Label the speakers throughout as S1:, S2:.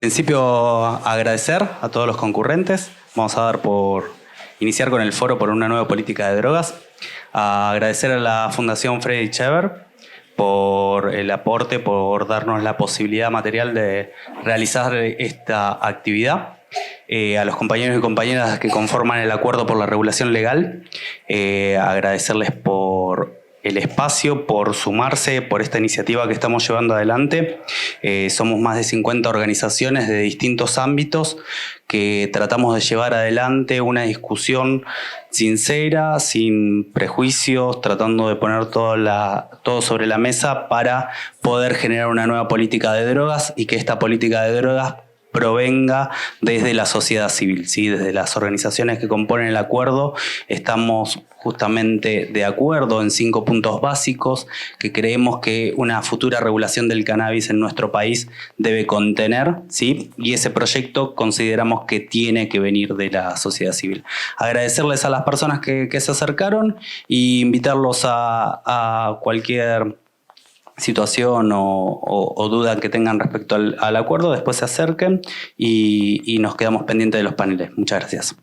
S1: En principio, agradecer a todos los concurrentes. Vamos a dar por iniciar con el foro por una nueva política de drogas. Agradecer a la Fundación Friedrich Ebert por el aporte, por darnos la posibilidad material de realizar esta actividad. A los compañeros y compañeras que conforman el acuerdo por la regulación legal, agradecerles por el espacio, por sumarse, por esta iniciativa que estamos llevando adelante. Somos más de 50 organizaciones de distintos ámbitos que tratamos de llevar adelante una discusión sincera, sin prejuicios, tratando de poner todo sobre la mesa para poder generar una nueva política de drogas y que esta política de drogas provenga desde la sociedad civil, ¿sí? Desde las organizaciones que componen el acuerdo. Estamos justamente de acuerdo en 5 puntos básicos que creemos que una futura regulación del cannabis en nuestro país debe contener, ¿sí? Y ese proyecto consideramos que tiene que venir de la sociedad civil. Agradecerles a las personas que se acercaron y invitarlos a cualquier situación o duda que tengan respecto al acuerdo, después se acerquen y nos quedamos pendientes de los paneles. Muchas gracias.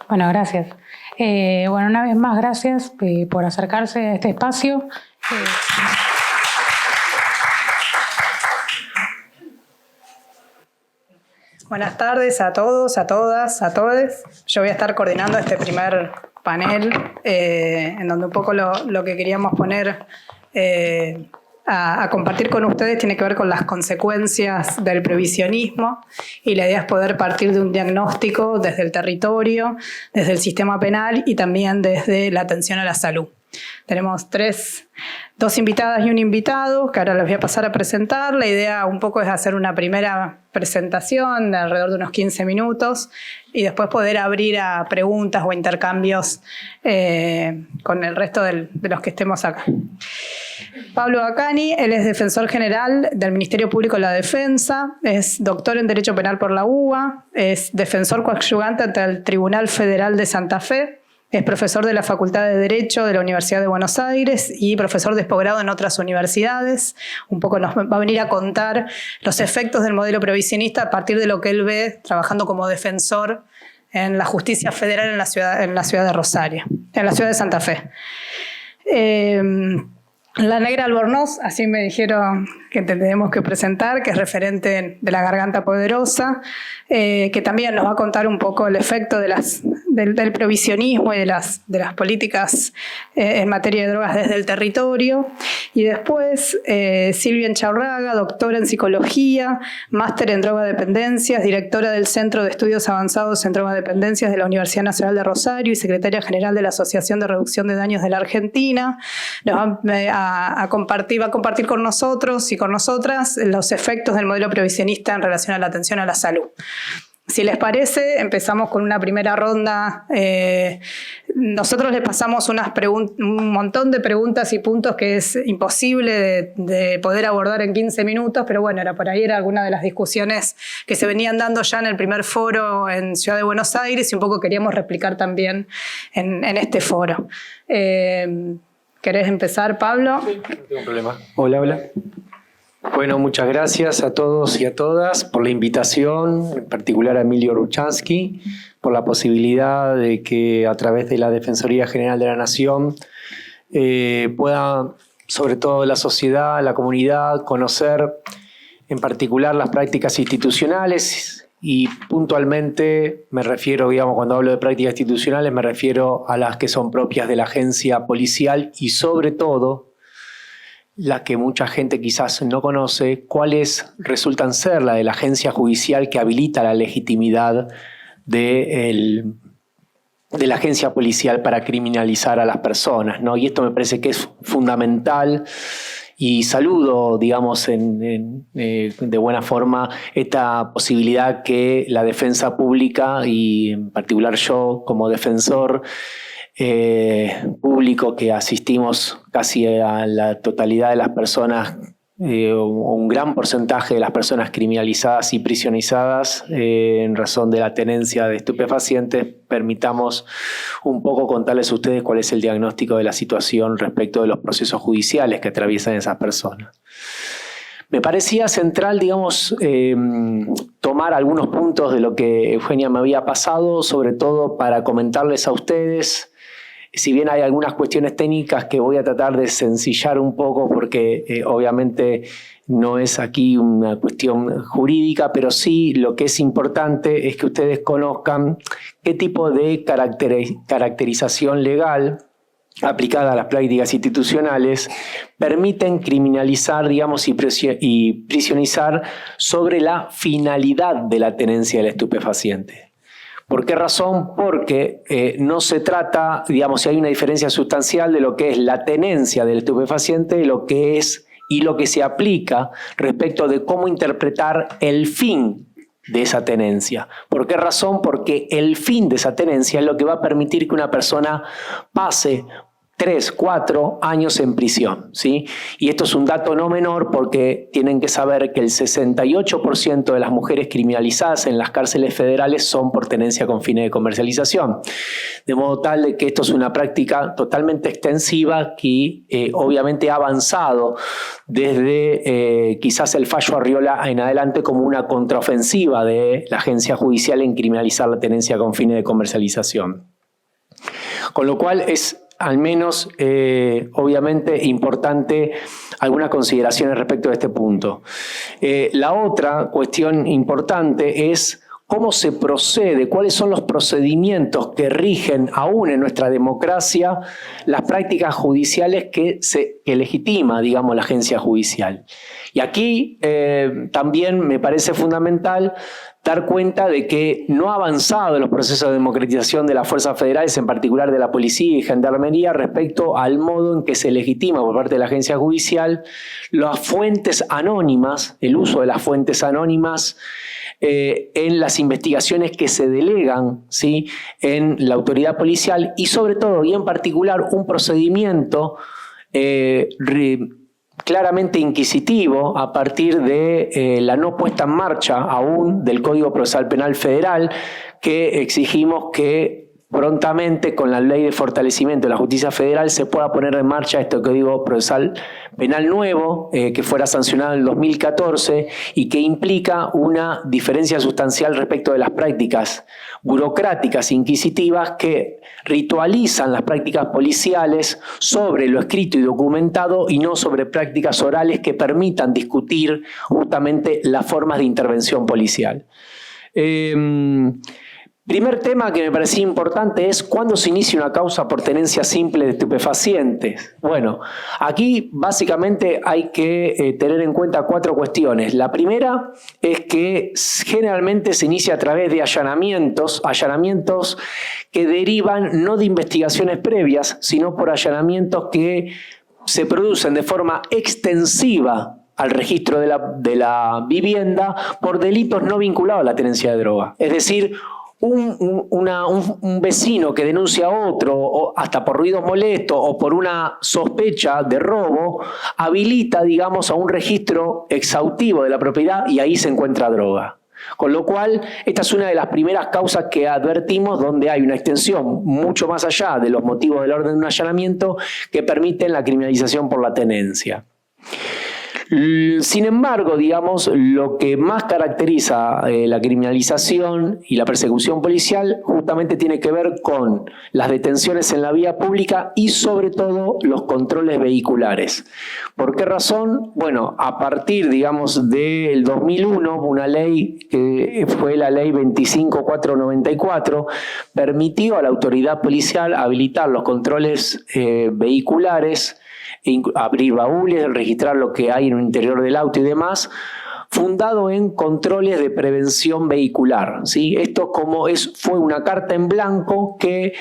S2: Bueno, gracias. Una vez más, gracias por acercarse a este espacio.
S3: Buenas tardes a todos, a todas, a todes. Yo voy a estar coordinando este primer panel, en donde un poco lo que queríamos poner a compartir con ustedes tiene que ver con las consecuencias del prohibicionismo, y la idea es poder partir de un diagnóstico desde el territorio, desde el sistema penal y también desde la atención a la salud. Tenemos dos invitadas y un invitado que ahora les voy a pasar a presentar. La idea un poco es hacer una primera presentación de alrededor de unos 15 minutos y después poder abrir a preguntas o intercambios con el resto de los que estemos acá. Pablo Bacani, él es defensor general del Ministerio Público de la Defensa, es doctor en Derecho Penal por la UBA, es defensor coadyuvante ante el Tribunal Federal de Santa Fe, es profesor de la Facultad de Derecho de la Universidad de Buenos Aires y profesor de posgrado en otras universidades. Un poco nos va a venir a contar los efectos del modelo prohibicionista a partir de lo que él ve trabajando como defensor en la justicia federal en la ciudad de Rosario, en la ciudad de Santa Fe. La Negra Albornoz, así me dijeron que tenemos que presentar, que es referente de la Garganta Poderosa, que también nos va a contar un poco el efecto del prohibicionismo y de las políticas en materia de drogas desde el territorio. Y después Silvia Enchaurraga, doctora en psicología, máster en drogodependencias, directora del Centro de Estudios Avanzados en Drogodependencias de la Universidad Nacional de Rosario y secretaria general de la Asociación de Reducción de Daños de la Argentina. Nos va a compartir con nosotros y con nosotras los efectos del modelo prohibicionista en relación a la atención a la salud. Si les parece, empezamos con una primera ronda. Nosotros les pasamos un montón de preguntas y puntos que es imposible de poder abordar en 15 minutos, pero bueno, por ahí era alguna de las discusiones que se venían dando ya en el primer foro en Ciudad de Buenos Aires y un poco queríamos replicar también en este foro. ¿Querés empezar, Pablo?
S4: Sí, no tengo problema. Hola. Bueno, muchas gracias a todos y a todas por la invitación, en particular a Emilio Ruchansky, por la posibilidad de que a través de la Defensoría General de la Nación pueda, sobre todo la sociedad, la comunidad, conocer en particular las prácticas institucionales y puntualmente me refiero, cuando hablo de prácticas institucionales me refiero a las que son propias de la agencia policial y sobre todo la que mucha gente quizás no conoce, cuáles resultan ser la de la agencia judicial que habilita la legitimidad de la agencia policial para criminalizar a las personas, ¿no? Y esto me parece que es fundamental y saludo, de buena forma esta posibilidad que la defensa pública y en particular yo como defensor público que asistimos casi a la totalidad de las personas, un gran porcentaje de las personas criminalizadas y prisionizadas en razón de la tenencia de estupefacientes, permitamos un poco contarles a ustedes cuál es el diagnóstico de la situación respecto de los procesos judiciales que atraviesan esas personas. Me parecía central, digamos, tomar algunos puntos de lo que Eugenia me había pasado, sobre todo para comentarles a ustedes. Si bien hay algunas cuestiones técnicas que voy a tratar de sencillar un poco porque obviamente no es aquí una cuestión jurídica, pero sí lo que es importante es que ustedes conozcan qué tipo de caracterización legal aplicada a las prácticas institucionales permiten criminalizar, digamos, y prisionizar sobre la finalidad de la tenencia del estupefaciente. ¿Por qué razón? Porque no se trata, digamos, si hay una diferencia sustancial de lo que es la tenencia del estupefaciente y lo que se aplica respecto de cómo interpretar el fin de esa tenencia. ¿Por qué razón? Porque el fin de esa tenencia es lo que va a permitir que una persona pase 3, 4 años en prisión, ¿sí? Y esto es un dato no menor porque tienen que saber que el 68% de las mujeres criminalizadas en las cárceles federales son por tenencia con fines de comercialización. De modo tal de que esto es una práctica totalmente extensiva que obviamente ha avanzado desde quizás el fallo Arriola en adelante como una contraofensiva de la agencia judicial en criminalizar la tenencia con fines de comercialización. Con lo cual es al menos, obviamente, importante algunas consideraciones respecto de este punto. La otra cuestión importante es cómo se procede, cuáles son los procedimientos que rigen aún en nuestra democracia las prácticas judiciales que legitima, digamos, la agencia judicial. Y aquí también me parece fundamental dar cuenta de que no ha avanzado en los procesos de democratización de las fuerzas federales, en particular de la policía y gendarmería, respecto al modo en que se legitima por parte de la agencia judicial las fuentes anónimas, el uso de las fuentes anónimas en las investigaciones que se delegan, ¿sí?, en la autoridad policial y sobre todo y en particular un procedimiento claramente inquisitivo a partir de la no puesta en marcha aún del Código Procesal Penal Federal, que exigimos que prontamente con la Ley de Fortalecimiento de la Justicia Federal se pueda poner en marcha este Código Procesal Penal nuevo, que fuera sancionado en el 2014 y que implica una diferencia sustancial respecto de las prácticas burocráticas inquisitivas que ritualizan las prácticas policiales sobre lo escrito y documentado y no sobre prácticas orales que permitan discutir justamente las formas de intervención policial. Primer tema que me parecía importante es cuándo se inicia una causa por tenencia simple de estupefacientes. Bueno, aquí básicamente hay que tener en cuenta 4 cuestiones. La primera es que generalmente se inicia a través de allanamientos que derivan no de investigaciones previas, sino por allanamientos que se producen de forma extensiva al registro de la vivienda por delitos no vinculados a la tenencia de droga. Es decir, un vecino que denuncia a otro, o hasta por ruidos molestos o por una sospecha de robo, habilita, digamos, a un registro exhaustivo de la propiedad y ahí se encuentra droga. Con lo cual, esta es una de las primeras causas que advertimos donde hay una extensión mucho más allá de los motivos del orden de un allanamiento que permiten la criminalización por la tenencia. Sin embargo, digamos, lo que más caracteriza la criminalización y la persecución policial justamente tiene que ver con las detenciones en la vía pública y sobre todo los controles vehiculares. ¿Por qué razón? Bueno, a partir, digamos, del 2001, una ley que fue la ley 25494 permitió a la autoridad policial habilitar los controles vehiculares, abrir baúles, registrar lo que hay en el interior del auto y demás, fundado en controles de prevención vehicular, ¿sí? Esto fue una carta en blanco que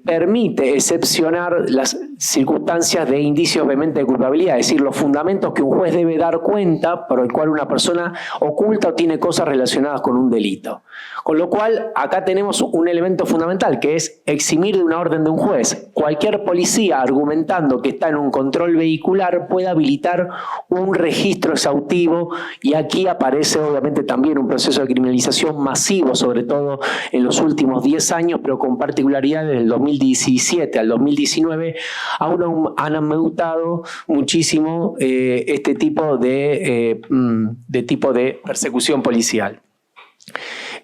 S4: permite excepcionar las circunstancias de indicios obviamente de culpabilidad, es decir, los fundamentos que un juez debe dar cuenta por el cual una persona oculta o tiene cosas relacionadas con un delito. Con lo cual, acá tenemos un elemento fundamental, que es eximir de una orden de un juez. Cualquier policía, argumentando que está en un control vehicular, puede habilitar un registro exhaustivo, y aquí aparece obviamente también un proceso de criminalización masivo, sobre todo en los últimos 10 años, pero con particularidad desde el 2017 al 2019, han aumentado muchísimo este tipo de persecución policial.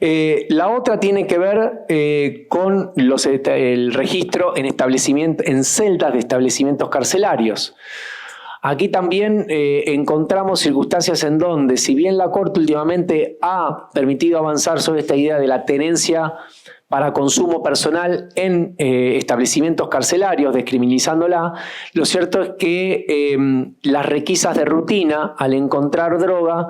S4: La otra tiene que ver con el registro en celdas de establecimientos carcelarios. Aquí también encontramos circunstancias en donde, si bien la Corte últimamente ha permitido avanzar sobre esta idea de la tenencia para consumo personal en establecimientos carcelarios, descriminalizándola, lo cierto es que las requisas de rutina, al encontrar droga,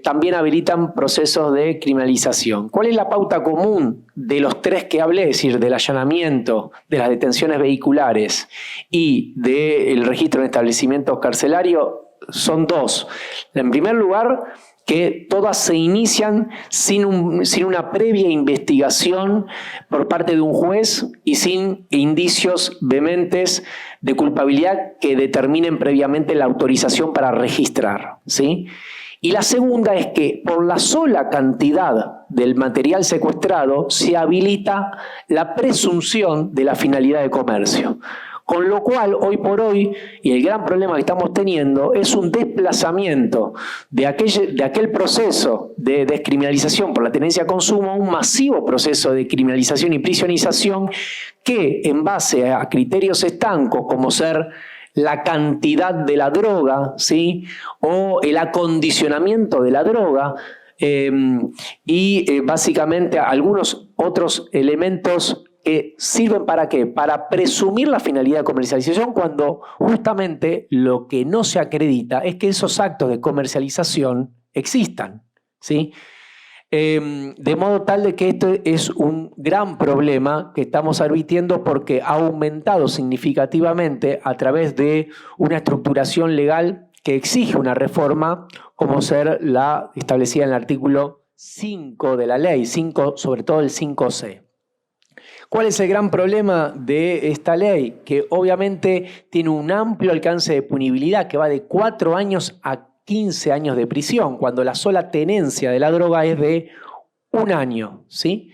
S4: también habilitan procesos de criminalización. ¿Cuál es la pauta común de los tres que hablé? Es decir, del allanamiento, de las detenciones vehiculares y del registro en establecimientos carcelarios. Son dos. En primer lugar, que todas se inician sin una previa investigación por parte de un juez y sin indicios vehementes de culpabilidad que determinen previamente la autorización para registrar, ¿sí? Y la segunda es que por la sola cantidad del material secuestrado se habilita la presunción de la finalidad de comercio. Con lo cual, hoy por hoy, y el gran problema que estamos teniendo es un desplazamiento de aquel proceso de descriminalización por la tenencia a consumo a un masivo proceso de criminalización y prisionización que, en base a criterios estancos como ser la cantidad de la droga, ¿sí?, o el acondicionamiento de la droga, básicamente algunos otros elementos que sirven ¿para qué? Para presumir la finalidad de comercialización, cuando justamente lo que no se acredita es que esos actos de comercialización existan, ¿sí? De modo tal de que esto es un gran problema que estamos advirtiendo porque ha aumentado significativamente a través de una estructuración legal que exige una reforma, como ser la establecida en el artículo 5 de la ley, sobre todo el 5C. ¿Cuál es el gran problema de esta ley? Que obviamente tiene un amplio alcance de punibilidad que va de 4 años a 15 años de prisión, cuando la sola tenencia de la droga es de 1 año, ¿sí?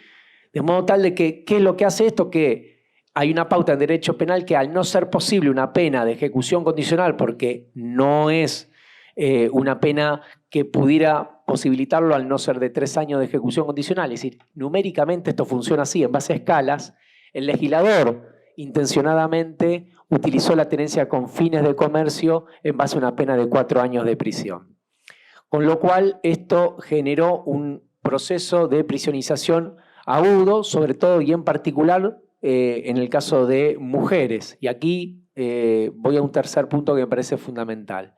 S4: De modo tal de que, ¿qué es lo que hace esto? Que hay una pauta en derecho penal que, al no ser posible una pena de ejecución condicional, porque no es una pena que pudiera posibilitarlo al no ser de 3 años de ejecución condicional, es decir, numéricamente esto funciona así, en base a escalas, el legislador intencionadamente utilizó la tenencia con fines de comercio en base a una pena de 4 años de prisión. Con lo cual esto generó un proceso de prisionización agudo, sobre todo y en particular en el caso de mujeres. Y aquí voy a un tercer punto que me parece fundamental.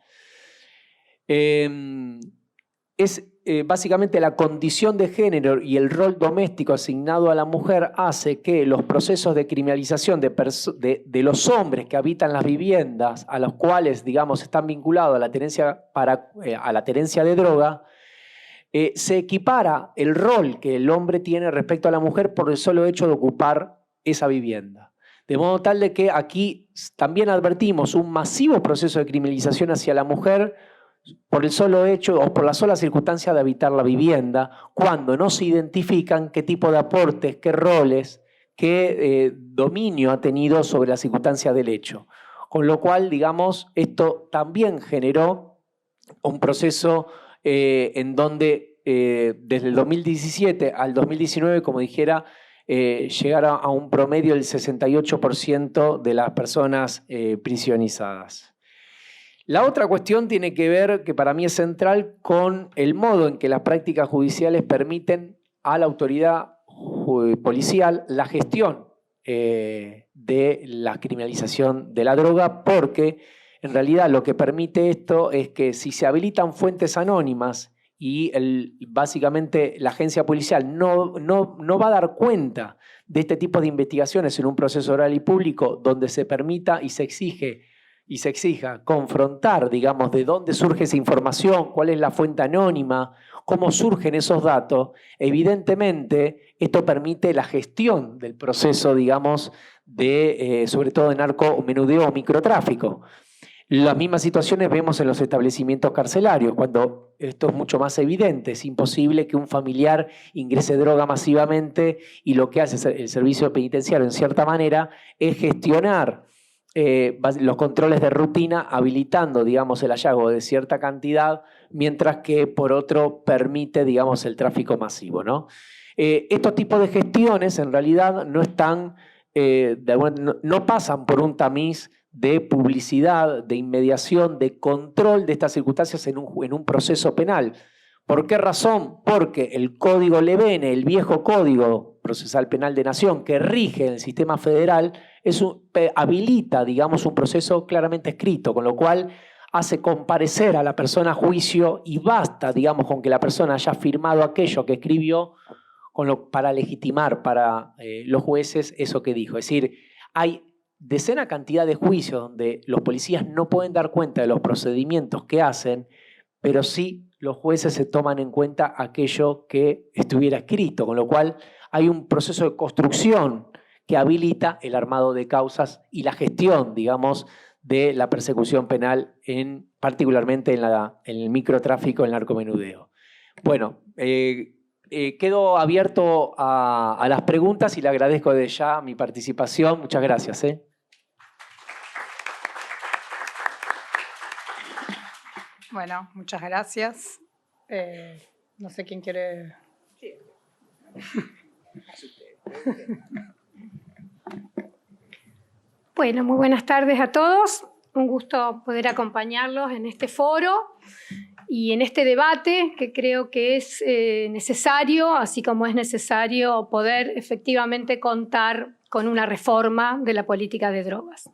S4: Básicamente la condición de género y el rol doméstico asignado a la mujer hace que los procesos de criminalización de los hombres que habitan las viviendas, a los cuales, digamos, están vinculados a la tenencia de droga, se equipara el rol que el hombre tiene respecto a la mujer por el solo hecho de ocupar esa vivienda. De modo tal de que aquí también advertimos un masivo proceso de criminalización hacia la mujer por el solo hecho o por la sola circunstancia de habitar la vivienda, cuando no se identifican qué tipo de aportes, qué roles, qué dominio ha tenido sobre la circunstancia del hecho. Con lo cual, digamos, esto también generó un proceso en donde desde el 2017 al 2019, como dijera, llegara a un promedio del 68% de las personas prisionizadas. La otra cuestión tiene que ver, que para mí es central, con el modo en que las prácticas judiciales permiten a la autoridad policial la gestión de la criminalización de la droga, porque en realidad lo que permite esto es que si se habilitan fuentes anónimas y básicamente la agencia policial no va a dar cuenta de este tipo de investigaciones en un proceso oral y público donde se permita y se exija confrontar, digamos, de dónde surge esa información, cuál es la fuente anónima, cómo surgen esos datos, evidentemente esto permite la gestión del proceso, digamos, sobre todo de narcomenudeo o microtráfico. Las mismas situaciones vemos en los establecimientos carcelarios, cuando esto es mucho más evidente. Es imposible que un familiar ingrese droga masivamente y lo que hace el servicio penitenciario, en cierta manera, es gestionar los controles de rutina habilitando, digamos, el hallazgo de cierta cantidad, mientras que por otro permite, digamos, el tráfico masivo, ¿no? Estos tipos de gestiones en realidad no están, no pasan por un tamiz de publicidad, de inmediación, de control de estas circunstancias en un proceso penal. ¿Por qué razón? Porque el Código Levene, el viejo Código Procesal Penal de Nación que rige el sistema federal, habilita, digamos, un proceso claramente escrito, con lo cual hace comparecer a la persona a juicio y basta, digamos, con que la persona haya firmado aquello que escribió para legitimar para los jueces eso que dijo. Es decir, hay decena cantidad de juicios donde los policías no pueden dar cuenta de los procedimientos que hacen, pero sí los jueces se toman en cuenta aquello que estuviera escrito, con lo cual hay un proceso de construcción que habilita el armado de causas y la gestión, digamos, de la persecución penal, particularmente en el microtráfico, el narcomenudeo. Bueno, quedo abierto a las preguntas y le agradezco desde ya mi participación. Muchas gracias.
S3: Bueno, muchas gracias. No sé quién quiere... Sí.
S5: Bueno, muy buenas tardes a todos. Un gusto poder acompañarlos en este foro y en este debate que creo que es necesario, así como es necesario poder efectivamente contar con una reforma de la política de drogas.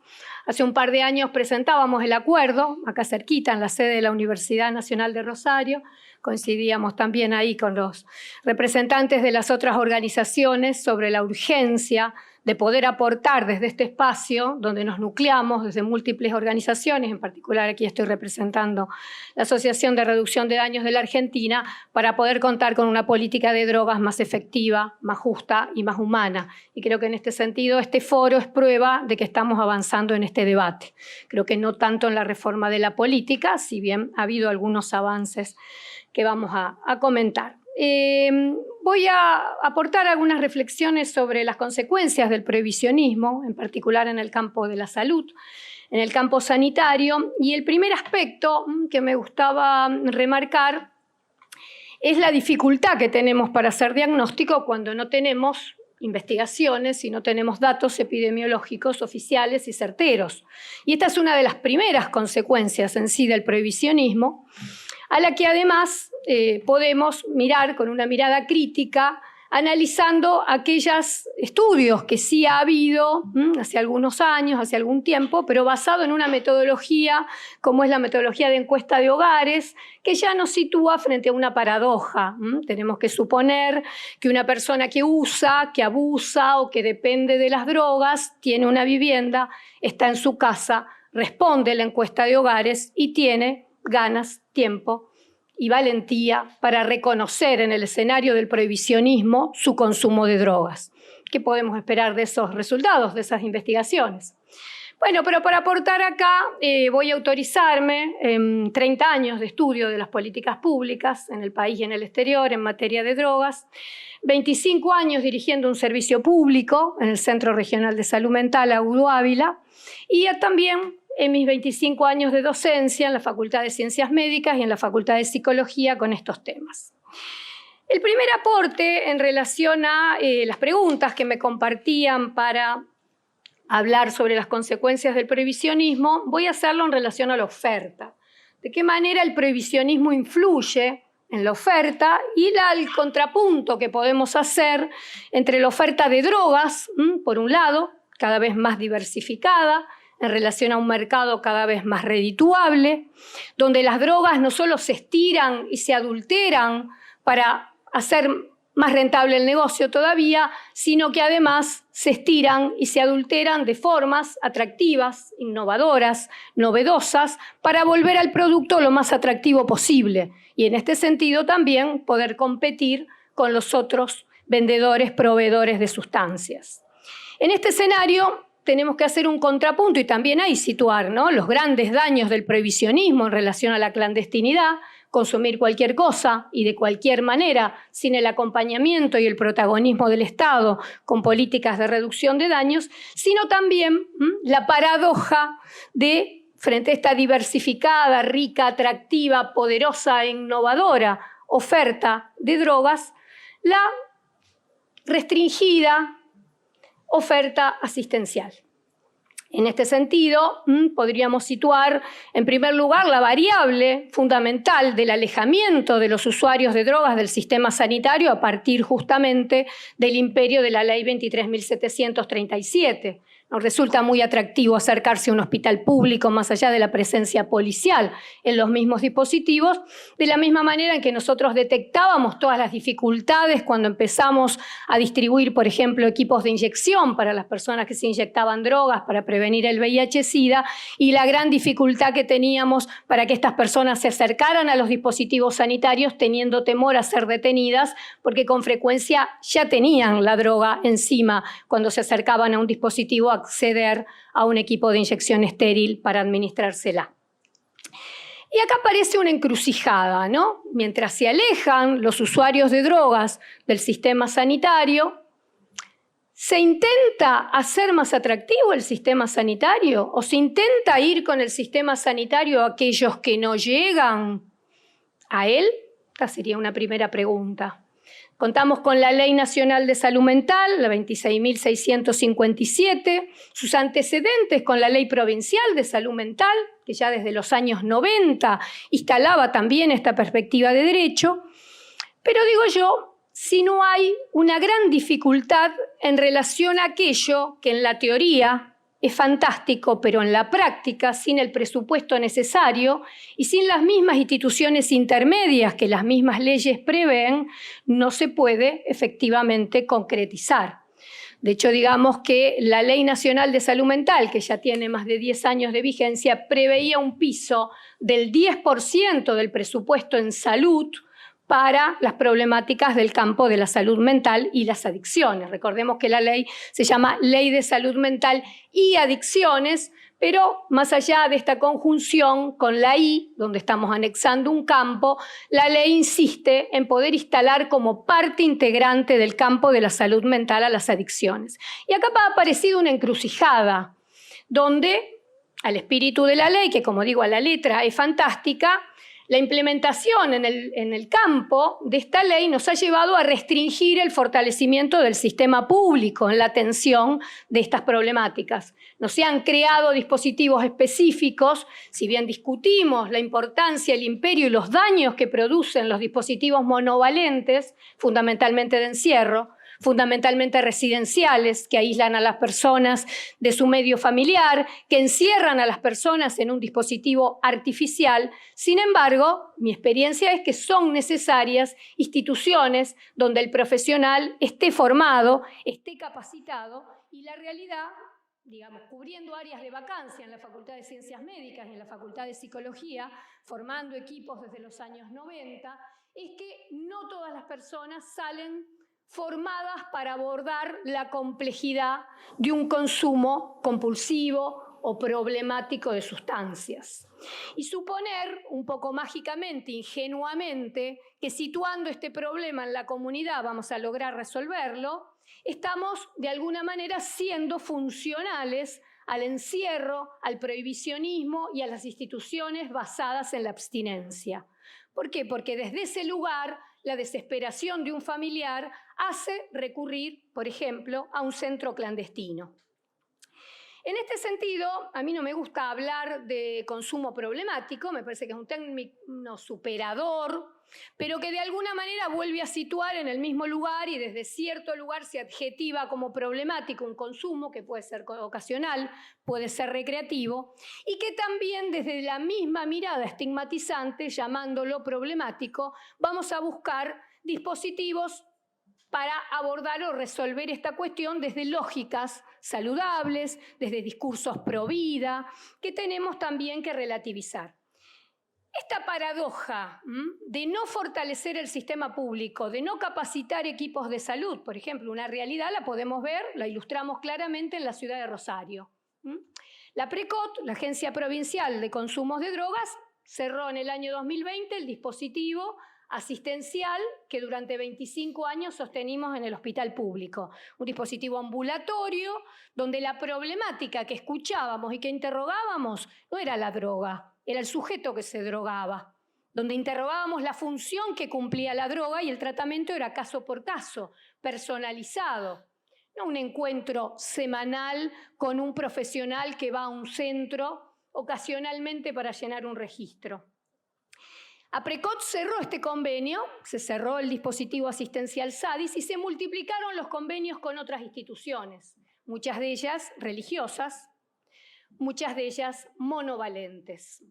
S5: Hace un par de años presentábamos el acuerdo, acá cerquita, en la sede de la Universidad Nacional de Rosario. Coincidíamos también ahí con los representantes de las otras organizaciones sobre la urgencia de poder aportar desde este espacio, donde nos nucleamos desde múltiples organizaciones, en particular aquí estoy representando la Asociación de Reducción de Daños de la Argentina, para poder contar con una política de drogas más efectiva, más justa y más humana. Y creo que en este sentido este foro es prueba de que estamos avanzando en este debate. Creo que no tanto en la reforma de la política, si bien ha habido algunos avances que vamos a comentar. Voy a aportar algunas reflexiones sobre las consecuencias del prohibicionismo, en particular en el campo de la salud, en el campo sanitario. Y el primer aspecto que me gustaba remarcar es la dificultad que tenemos para hacer diagnóstico cuando no tenemos investigaciones y no tenemos datos epidemiológicos oficiales y certeros. Y esta es una de las primeras consecuencias en sí del prohibicionismo, a la que además podemos mirar con una mirada crítica, analizando aquellos estudios que sí ha habido hace algunos años, hace algún tiempo, pero basado en una metodología como es la metodología de encuesta de hogares, que ya nos sitúa frente a una paradoja. Tenemos que suponer que una persona que usa, que abusa o que depende de las drogas, tiene una vivienda, está en su casa, responde a la encuesta de hogares y tiene ganas, tiempo y valentía para reconocer en el escenario del prohibicionismo su consumo de drogas. ¿Qué podemos esperar de esos resultados, de esas investigaciones? Bueno, pero para aportar acá voy a autorizarme en 30 años de estudio de las políticas públicas en el país y en el exterior en materia de drogas, 25 años dirigiendo un servicio público en el Centro Regional de Salud Mental Agudo Ávila y también en mis 25 años de docencia en la Facultad de Ciencias Médicas y en la Facultad de Psicología con estos temas. El primer aporte en relación a las preguntas que me compartían para hablar sobre las consecuencias del prohibicionismo, voy a hacerlo en relación a la oferta. ¿De qué manera el prohibicionismo influye en la oferta y el contrapunto que podemos hacer entre la oferta de drogas, por un lado, cada vez más diversificada, en relación a un mercado cada vez más redituable, donde las drogas no solo se estiran y se adulteran para hacer más rentable el negocio todavía, sino que además se estiran y se adulteran de formas atractivas, innovadoras, novedosas, para volver al producto lo más atractivo posible. Y en este sentido también poder competir con los otros vendedores, proveedores de sustancias. En este escenario tenemos que hacer un contrapunto y también ahí situar, ¿no?, los grandes daños del prohibicionismo en relación a la clandestinidad, consumir cualquier cosa y de cualquier manera, sin el acompañamiento y el protagonismo del Estado con políticas de reducción de daños, sino también la paradoja de, frente a esta diversificada, rica, atractiva, poderosa e innovadora oferta de drogas, la restringida oferta asistencial. En este sentido, podríamos situar, en primer lugar, la variable fundamental del alejamiento de los usuarios de drogas del sistema sanitario a partir justamente del imperio de la Ley 23.737. Nos resulta muy atractivo acercarse a un hospital público más allá de la presencia policial en los mismos dispositivos, de la misma manera en que nosotros detectábamos todas las dificultades cuando empezamos a distribuir, por ejemplo, equipos de inyección para las personas que se inyectaban drogas para prevenir el VIH-Sida, y la gran dificultad que teníamos para que estas personas se acercaran a los dispositivos sanitarios teniendo temor a ser detenidas, porque con frecuencia ya tenían la droga encima cuando se acercaban a un dispositivo, acceder a un equipo de inyección estéril para administrársela. Y acá aparece una encrucijada, ¿no? Mientras se alejan los usuarios de drogas del sistema sanitario, ¿se intenta hacer más atractivo el sistema sanitario? ¿O se intenta ir con el sistema sanitario a aquellos que no llegan a él? Esta sería una primera pregunta. Contamos con la Ley Nacional de Salud Mental, la 26.657, sus antecedentes con la Ley Provincial de Salud Mental, que ya desde los años 90 instalaba también esta perspectiva de derecho. Pero digo yo, si no hay una gran dificultad en relación a aquello que en la teoría es fantástico, pero en la práctica, sin el presupuesto necesario y sin las mismas instituciones intermedias que las mismas leyes prevén, no se puede efectivamente concretizar. De hecho, digamos que la Ley Nacional de Salud Mental, que ya tiene más de 10 años de vigencia, preveía un piso del 10% del presupuesto en salud para las problemáticas del campo de la salud mental y las adicciones. Recordemos que la ley se llama Ley de Salud Mental y Adicciones, pero más allá de esta conjunción con la I, donde estamos anexando un campo, la ley insiste en poder instalar como parte integrante del campo de la salud mental a las adicciones. Y acá ha aparecido una encrucijada, donde al espíritu de la ley, que como digo a la letra es fantástica, la implementación en el campo de esta ley nos ha llevado a restringir el fortalecimiento del sistema público en la atención de estas problemáticas. No se han creado dispositivos específicos, si bien discutimos la importancia, el imperio y los daños que producen los dispositivos monovalentes, fundamentalmente de encierro, fundamentalmente residenciales, que aíslan a las personas de su medio familiar, que encierran a las personas en un dispositivo artificial. Sin embargo, mi experiencia es que son necesarias instituciones donde el profesional esté formado, esté capacitado, y la realidad, digamos, cubriendo áreas de vacancia en la Facultad de Ciencias Médicas y en la Facultad de Psicología, formando equipos desde los años 90, es que no todas las personas salen formadas para abordar la complejidad de un consumo compulsivo o problemático de sustancias. Y suponer, un poco mágicamente, ingenuamente, que situando este problema en la comunidad vamos a lograr resolverlo, estamos de alguna manera siendo funcionales al encierro, al prohibicionismo y a las instituciones basadas en la abstinencia. ¿Por qué? Porque desde ese lugar la desesperación de un familiar hace recurrir, por ejemplo, a un centro clandestino. En este sentido, a mí no me gusta hablar de consumo problemático, me parece que es un término superador, pero que de alguna manera vuelve a situar en el mismo lugar y desde cierto lugar se adjetiva como problemático un consumo que puede ser ocasional, puede ser recreativo, y que también desde la misma mirada estigmatizante, llamándolo problemático, vamos a buscar dispositivos para abordar o resolver esta cuestión desde lógicas saludables, desde discursos pro vida, que tenemos también que relativizar. Esta paradoja de no fortalecer el sistema público, de no capacitar equipos de salud, por ejemplo, una realidad la podemos ver, la ilustramos claramente en la ciudad de Rosario. La PRECOT, la Agencia Provincial de Consumos de Drogas, cerró en el año 2020 el dispositivo asistencial que durante 25 años sostenimos en el hospital público. Un dispositivo ambulatorio donde la problemática que escuchábamos y que interrogábamos no era la droga, era el sujeto que se drogaba. Donde interrogábamos la función que cumplía la droga y el tratamiento era caso por caso, personalizado. No un encuentro semanal con un profesional que va a un centro ocasionalmente para llenar un registro. APRECOT cerró este convenio, se cerró el dispositivo asistencial SADIS y se multiplicaron los convenios con otras instituciones, muchas de ellas religiosas, muchas de ellas monovalentes.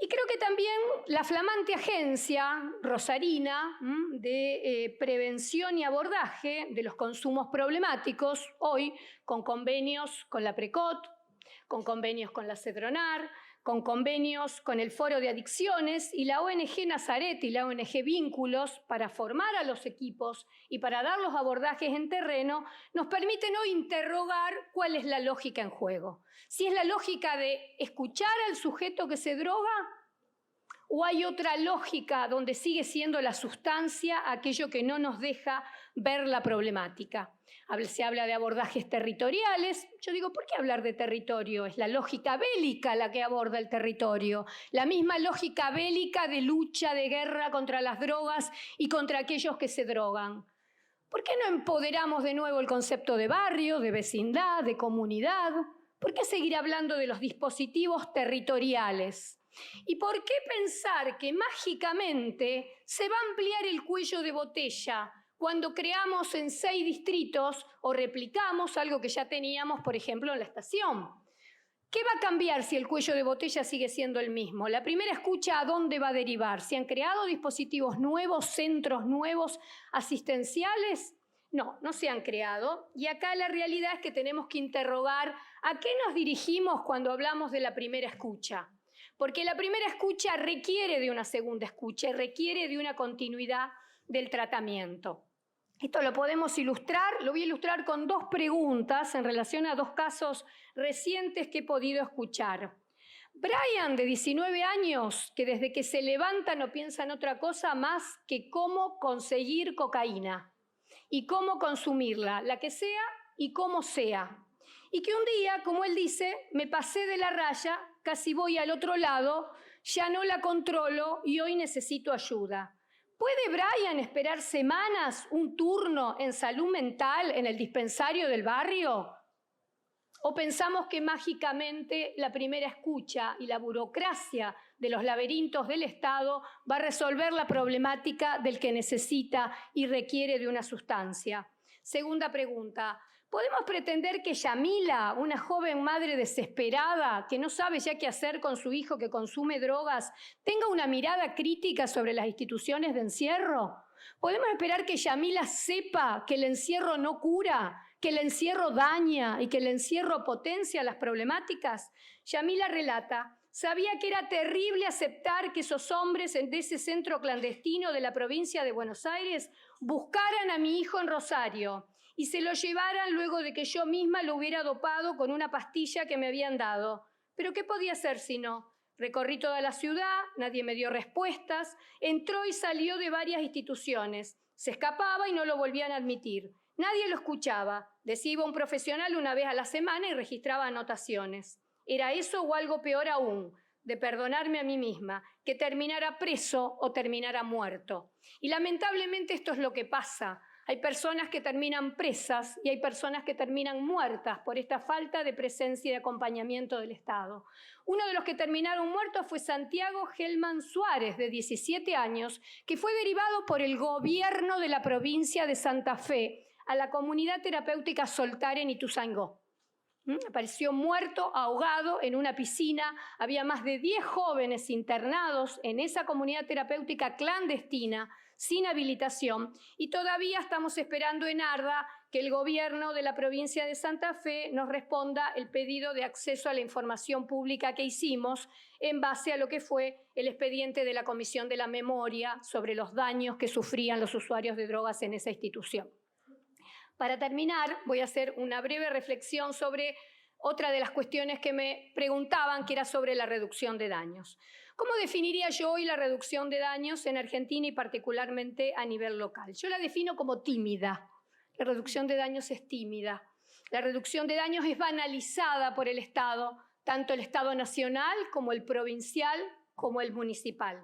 S5: Y creo que también la flamante agencia rosarina de prevención y abordaje de los consumos problemáticos, hoy con convenios con la APRECOT, con convenios con la CEDRONAR, con convenios con el Foro de Adicciones y la ONG Nazaret y la ONG Vínculos para formar a los equipos y para dar los abordajes en terreno, nos permiten hoy interrogar cuál es la lógica en juego. Si es la lógica de escuchar al sujeto que se droga o hay otra lógica donde sigue siendo la sustancia aquello que no nos deja ver la problemática. Se habla de abordajes territoriales. Yo digo, ¿por qué hablar de territorio? Es la lógica bélica la que aborda el territorio. La misma lógica bélica de lucha, de guerra contra las drogas y contra aquellos que se drogan. ¿Por qué no empoderamos de nuevo el concepto de barrio, de vecindad, de comunidad? ¿Por qué seguir hablando de los dispositivos territoriales? ¿Y por qué pensar que mágicamente se va a ampliar el cuello de botella cuando creamos en 6 distritos o replicamos algo que ya teníamos, por ejemplo, en la estación? ¿Qué va a cambiar si el cuello de botella sigue siendo el mismo? La primera escucha, ¿a dónde va a derivar? ¿Se han creado dispositivos nuevos, centros nuevos, asistenciales? No, no se han creado. Y acá la realidad es que tenemos que interrogar a qué nos dirigimos cuando hablamos de la primera escucha. Porque la primera escucha requiere de una segunda escucha, requiere de una continuidad del tratamiento. Esto lo podemos ilustrar, lo voy a ilustrar con 2 preguntas en relación a 2 casos recientes que he podido escuchar. Brian, de 19 años, que desde que se levanta no piensa en otra cosa más que cómo conseguir cocaína y cómo consumirla, la que sea y cómo sea. Y que un día, como él dice, me pasé de la raya, casi voy al otro lado, ya no la controlo y hoy necesito ayuda. ¿Puede Brian esperar semanas un turno en salud mental en el dispensario del barrio? ¿O pensamos que mágicamente la primera escucha y la burocracia de los laberintos del Estado va a resolver la problemática del que necesita y requiere de una sustancia? Segunda pregunta. ¿Podemos pretender que Yamila, una joven madre desesperada que no sabe ya qué hacer con su hijo que consume drogas, tenga una mirada crítica sobre las instituciones de encierro? ¿Podemos esperar que Yamila sepa que el encierro no cura, que el encierro daña y que el encierro potencia las problemáticas? Yamila relata: sabía que era terrible aceptar que esos hombres de ese centro clandestino de la provincia de Buenos Aires buscaran a mi hijo en Rosario y se lo llevaran luego de que yo misma lo hubiera dopado con una pastilla que me habían dado. ¿Pero qué podía hacer si no? Recorrí toda la ciudad, nadie me dio respuestas, entró y salió de varias instituciones, se escapaba y no lo volvían a admitir. Nadie lo escuchaba, decía iba un profesional una vez a la semana y registraba anotaciones. ¿Era eso o algo peor aún, de perdonarme a mí misma, que terminara preso o terminara muerto? Y lamentablemente esto es lo que pasa. Hay personas que terminan presas y hay personas que terminan muertas por esta falta de presencia y de acompañamiento del Estado. Uno de los que terminaron muertos fue Santiago Gelman Suárez, de 17 años, que fue derivado por el gobierno de la provincia de Santa Fe a la comunidad terapéutica Soltar en Ituzaingó. Apareció muerto, ahogado en una piscina. Había más de 10 jóvenes internados en esa comunidad terapéutica clandestina, sin habilitación, y todavía estamos esperando en Arda que el gobierno de la provincia de Santa Fe nos responda el pedido de acceso a la información pública que hicimos en base a lo que fue el expediente de la Comisión de la Memoria sobre los daños que sufrían los usuarios de drogas en esa institución. Para terminar, voy a hacer una breve reflexión sobre otra de las cuestiones que me preguntaban, que era sobre la reducción de daños. ¿Cómo definiría yo hoy la reducción de daños en Argentina y particularmente a nivel local? Yo la defino como tímida. La reducción de daños es tímida. La reducción de daños es banalizada por el Estado, tanto el Estado nacional como el provincial como el municipal.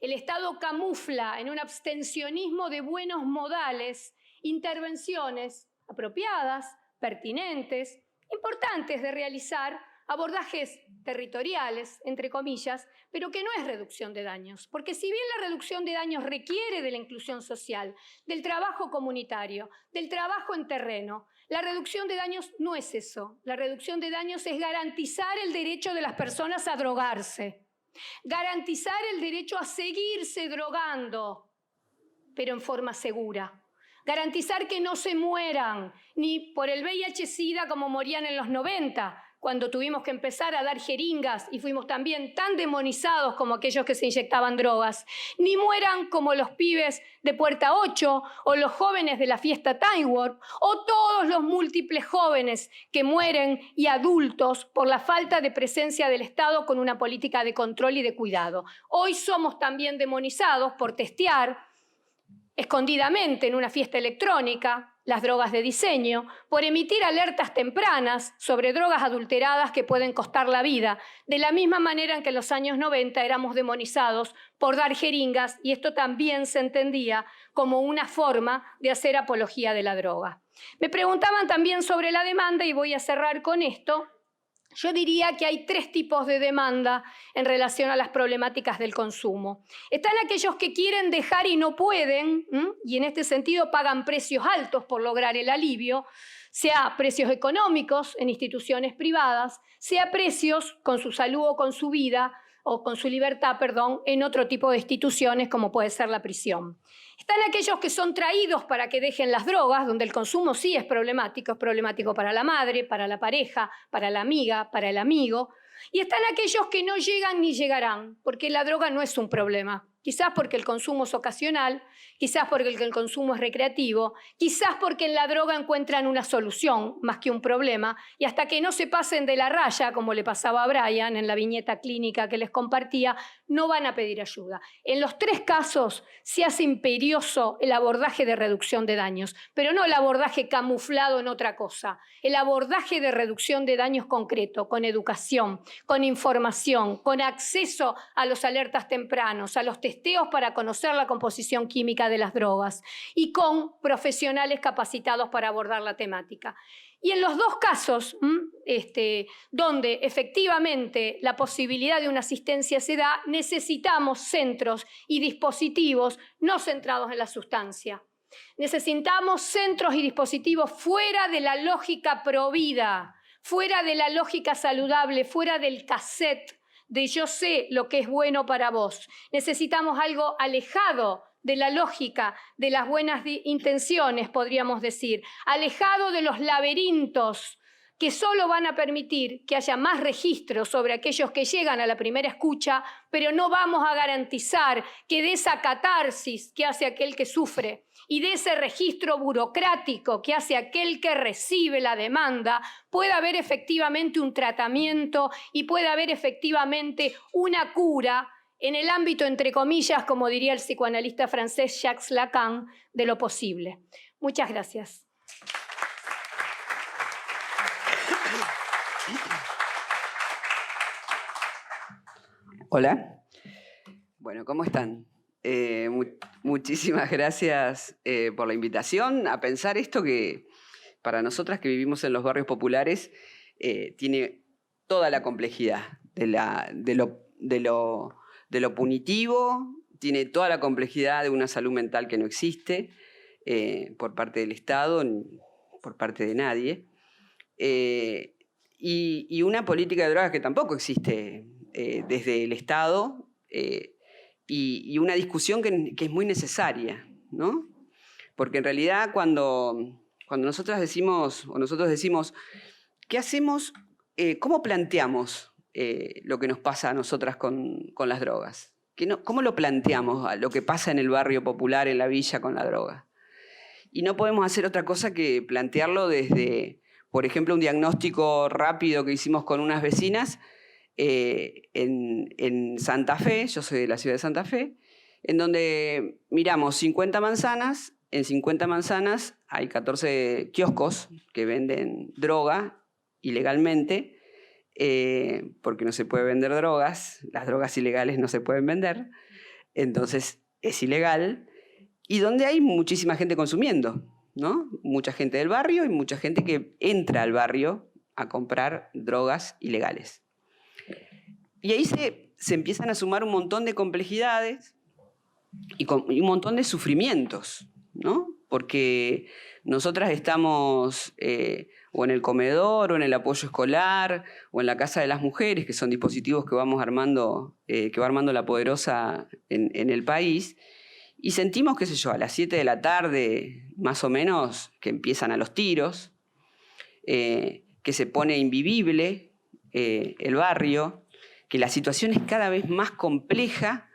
S5: El Estado camufla en un abstencionismo de buenos modales intervenciones apropiadas, pertinentes, importantes de realizar, abordajes territoriales, entre comillas, pero que no es reducción de daños. Porque si bien la reducción de daños requiere de la inclusión social, del trabajo comunitario, del trabajo en terreno, la reducción de daños no es eso. La reducción de daños es garantizar el derecho de las personas a drogarse, garantizar el derecho a seguirse drogando, pero en forma segura. Garantizar que no se mueran ni por el VIH-Sida como morían en los 90, cuando tuvimos que empezar a dar jeringas y fuimos también tan demonizados como aquellos que se inyectaban drogas, ni mueran como los pibes de Puerta 8 o los jóvenes de la fiesta Time Warp o todos los múltiples jóvenes que mueren y adultos por la falta de presencia del Estado con una política de control y de cuidado. Hoy somos también demonizados por testear escondidamente en una fiesta electrónica las drogas de diseño, por emitir alertas tempranas sobre drogas adulteradas que pueden costar la vida, de la misma manera en que en los años 90 éramos demonizados por dar jeringas, y esto también se entendía como una forma de hacer apología de la droga. Me preguntaban también sobre la demanda, y voy a cerrar con esto. Yo diría que hay 3 tipos de demanda en relación a las problemáticas del consumo. Están aquellos que quieren dejar y no pueden, y en este sentido pagan precios altos por lograr el alivio, sea precios económicos en instituciones privadas, sea precios con su salud o con su vida, o con su libertad, perdón, en otro tipo de instituciones como puede ser la prisión. Están aquellos que son traídos para que dejen las drogas, donde el consumo sí es problemático para la madre, para la pareja, para la amiga, para el amigo. Y están aquellos que no llegan ni llegarán, porque la droga no es un problema. Quizás porque el consumo es ocasional, quizás porque el consumo es recreativo, quizás porque en la droga encuentran una solución más que un problema, y hasta que no se pasen de la raya, como le pasaba a Brian en la viñeta clínica que les compartía, no van a pedir ayuda. En los 3 casos se hace imperioso el abordaje de reducción de daños, pero no el abordaje camuflado en otra cosa, el abordaje de reducción de daños concreto, con educación, con información, con acceso a los alertas tempranos, a los testeos para conocer la composición química de las drogas y con profesionales capacitados para abordar la temática. Y en los 2 casos, donde efectivamente la posibilidad de una asistencia se da, necesitamos centros y dispositivos no centrados en la sustancia. Necesitamos centros y dispositivos fuera de la lógica provida, fuera de la lógica saludable, fuera del cassette de yo sé lo que es bueno para vos. Necesitamos algo alejado de la lógica de las buenas intenciones, podríamos decir, alejado de los laberintos que solo van a permitir que haya más registros sobre aquellos que llegan a la primera escucha, pero no vamos a garantizar que de esa catarsis que hace aquel que sufre y de ese registro burocrático que hace aquel que recibe la demanda, pueda haber efectivamente un tratamiento y pueda haber efectivamente una cura en el ámbito, entre comillas, como diría el psicoanalista francés Jacques Lacan, de lo posible. Muchas gracias.
S6: Hola. Bueno, ¿cómo están? Muchísimas gracias por la invitación a pensar esto que para nosotras que vivimos en los barrios populares tiene toda la complejidad de lo punitivo, tiene toda la complejidad de una salud mental que no existe por parte del Estado, por parte de nadie, y una política de drogas que tampoco existe desde el Estado, y una discusión que es muy necesaria, ¿no? Porque en realidad cuando nosotros decimos, ¿qué hacemos? ¿Cómo planteamos lo que nos pasa a nosotras con las drogas? ¿Cómo lo planteamos a lo que pasa en el barrio popular, en la villa con la droga? Y no podemos hacer otra cosa que plantearlo desde por ejemplo, un diagnóstico rápido que hicimos con unas vecinas en Santa Fe, yo soy de la ciudad de Santa Fe, en donde miramos 50 manzanas, en 50 manzanas hay 14 kioscos que venden droga ilegalmente, porque no se puede vender drogas, las drogas ilegales no se pueden vender, entonces es ilegal, y donde hay muchísima gente consumiendo, ¿no? Mucha gente del barrio y mucha gente que entra al barrio a comprar drogas ilegales. Y ahí se empiezan a sumar un montón de complejidades y un montón de sufrimientos, ¿no? Porque nosotras estamos o en el comedor, o en el apoyo escolar, o en la casa de las mujeres, que son dispositivos que vamos armando, que va armando La Poderosa en el país, y sentimos, qué sé yo, a las 7 de la tarde, más o menos, que empiezan a los tiros, que se pone invivible el barrio, que la situación es cada vez más compleja,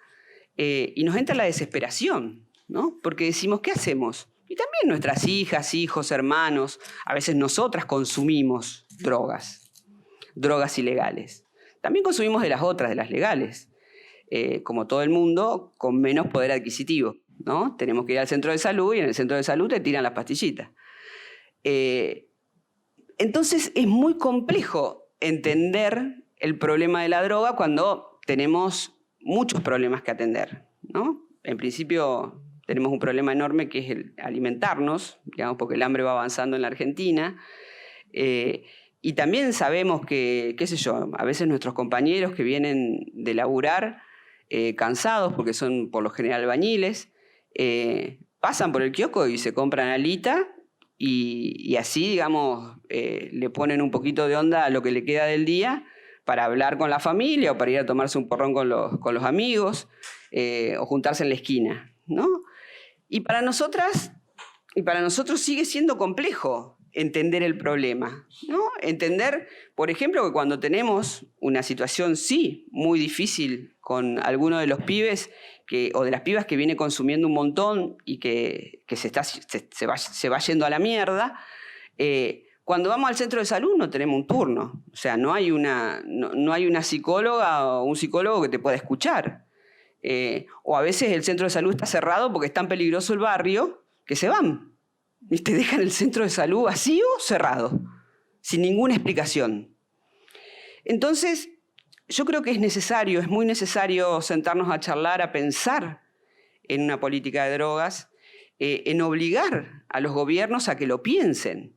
S6: y nos entra la desesperación, ¿no? Porque decimos, ¿qué hacemos? Y también nuestras hijas, hijos, hermanos, a veces nosotras consumimos drogas ilegales. También consumimos de las otras, de las legales. Como todo el mundo, con menos poder adquisitivo, ¿no? Tenemos que ir al centro de salud y en el centro de salud te tiran las pastillitas. Entonces es muy complejo entender el problema de la droga cuando tenemos muchos problemas que atender, ¿no? En principio tenemos un problema enorme que es el alimentarnos, digamos, porque el hambre va avanzando en la Argentina. Y también sabemos que, qué sé yo, a veces nuestros compañeros que vienen de laburar cansados, porque son por lo general albañiles, pasan por el kiosco y se compran alita y así, digamos, le ponen un poquito de onda a lo que le queda del día para hablar con la familia o para ir a tomarse un porrón con los amigos o juntarse en la esquina, ¿no? Y para nosotros sigue siendo complejo entender el problema, ¿no? Entender, por ejemplo, que cuando tenemos una situación, sí, muy difícil con alguno de los pibes o de las pibas que viene consumiendo un montón y que se va yendo a la mierda, cuando vamos al centro de salud no tenemos un turno. O sea, no hay una psicóloga o un psicólogo que te pueda escuchar. O a veces el centro de salud está cerrado porque es tan peligroso el barrio que se van. Y te dejan el centro de salud vacío, cerrado, sin ninguna explicación. Entonces, yo creo que es muy necesario sentarnos a charlar, a pensar en una política de drogas, en obligar a los gobiernos a que lo piensen.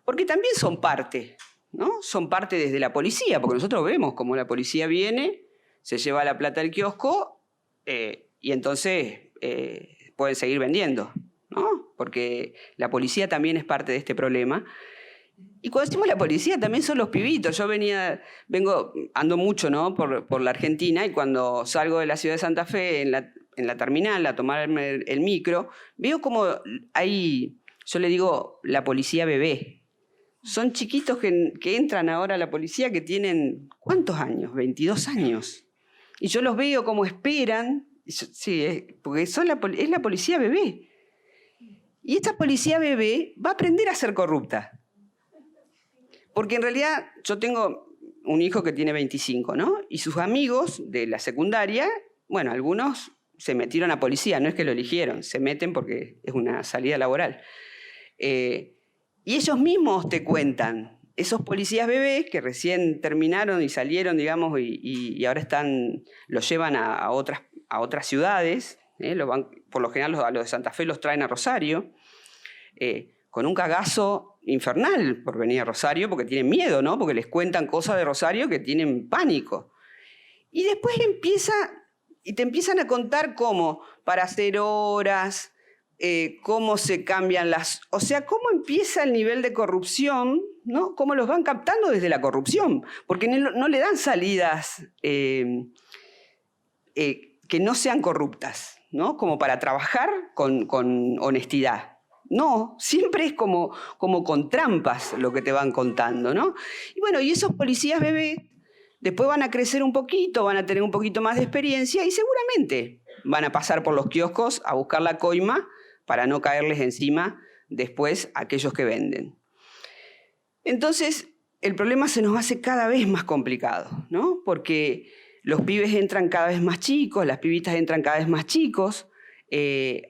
S6: Porque también son parte, ¿no? Son parte desde la policía, porque nosotros vemos cómo la policía viene, se lleva la plata del kiosco y entonces pueden seguir vendiendo, ¿no? Porque la policía también es parte de este problema. Y cuando decimos la policía también son los pibitos. Yo ando mucho, ¿no? por la Argentina, y cuando salgo de la ciudad de Santa Fe en la terminal a tomarme el micro, veo como hay, yo le digo, la policía bebé. Son chiquitos que entran ahora a la policía que tienen, ¿cuántos años? 22 años. Y yo los veo como esperan, porque es la policía bebé. Y esta policía bebé va a aprender a ser corrupta. Porque en realidad yo tengo un hijo que tiene 25, ¿no? Y sus amigos de la secundaria, bueno, algunos se metieron a policía, no es que lo eligieron, se meten porque es una salida laboral. Y ellos mismos te cuentan, esos policías bebés que recién terminaron y salieron, digamos, y ahora los llevan a otras ciudades, por lo general a los de Santa Fe los traen a Rosario, con un cagazo infernal por venir a Rosario, porque tienen miedo, ¿no? Porque les cuentan cosas de Rosario que tienen pánico. Y después te empiezan a contar cómo, para hacer horas, cómo se cambian o sea, cómo empieza el nivel de corrupción, ¿no? Cómo los van captando desde la corrupción, porque no le dan salidas que no sean corruptas, ¿no? Como para trabajar con honestidad. No, siempre es como con trampas lo que te van contando, ¿no? Y bueno, y esos policías bebés después van a crecer un poquito, van a tener un poquito más de experiencia y seguramente van a pasar por los kioscos a buscar la coima para no caerles encima después a aquellos que venden. Entonces, el problema se nos hace cada vez más complicado, ¿no? Porque los pibes entran cada vez más chicos, las pibitas entran cada vez más chicos,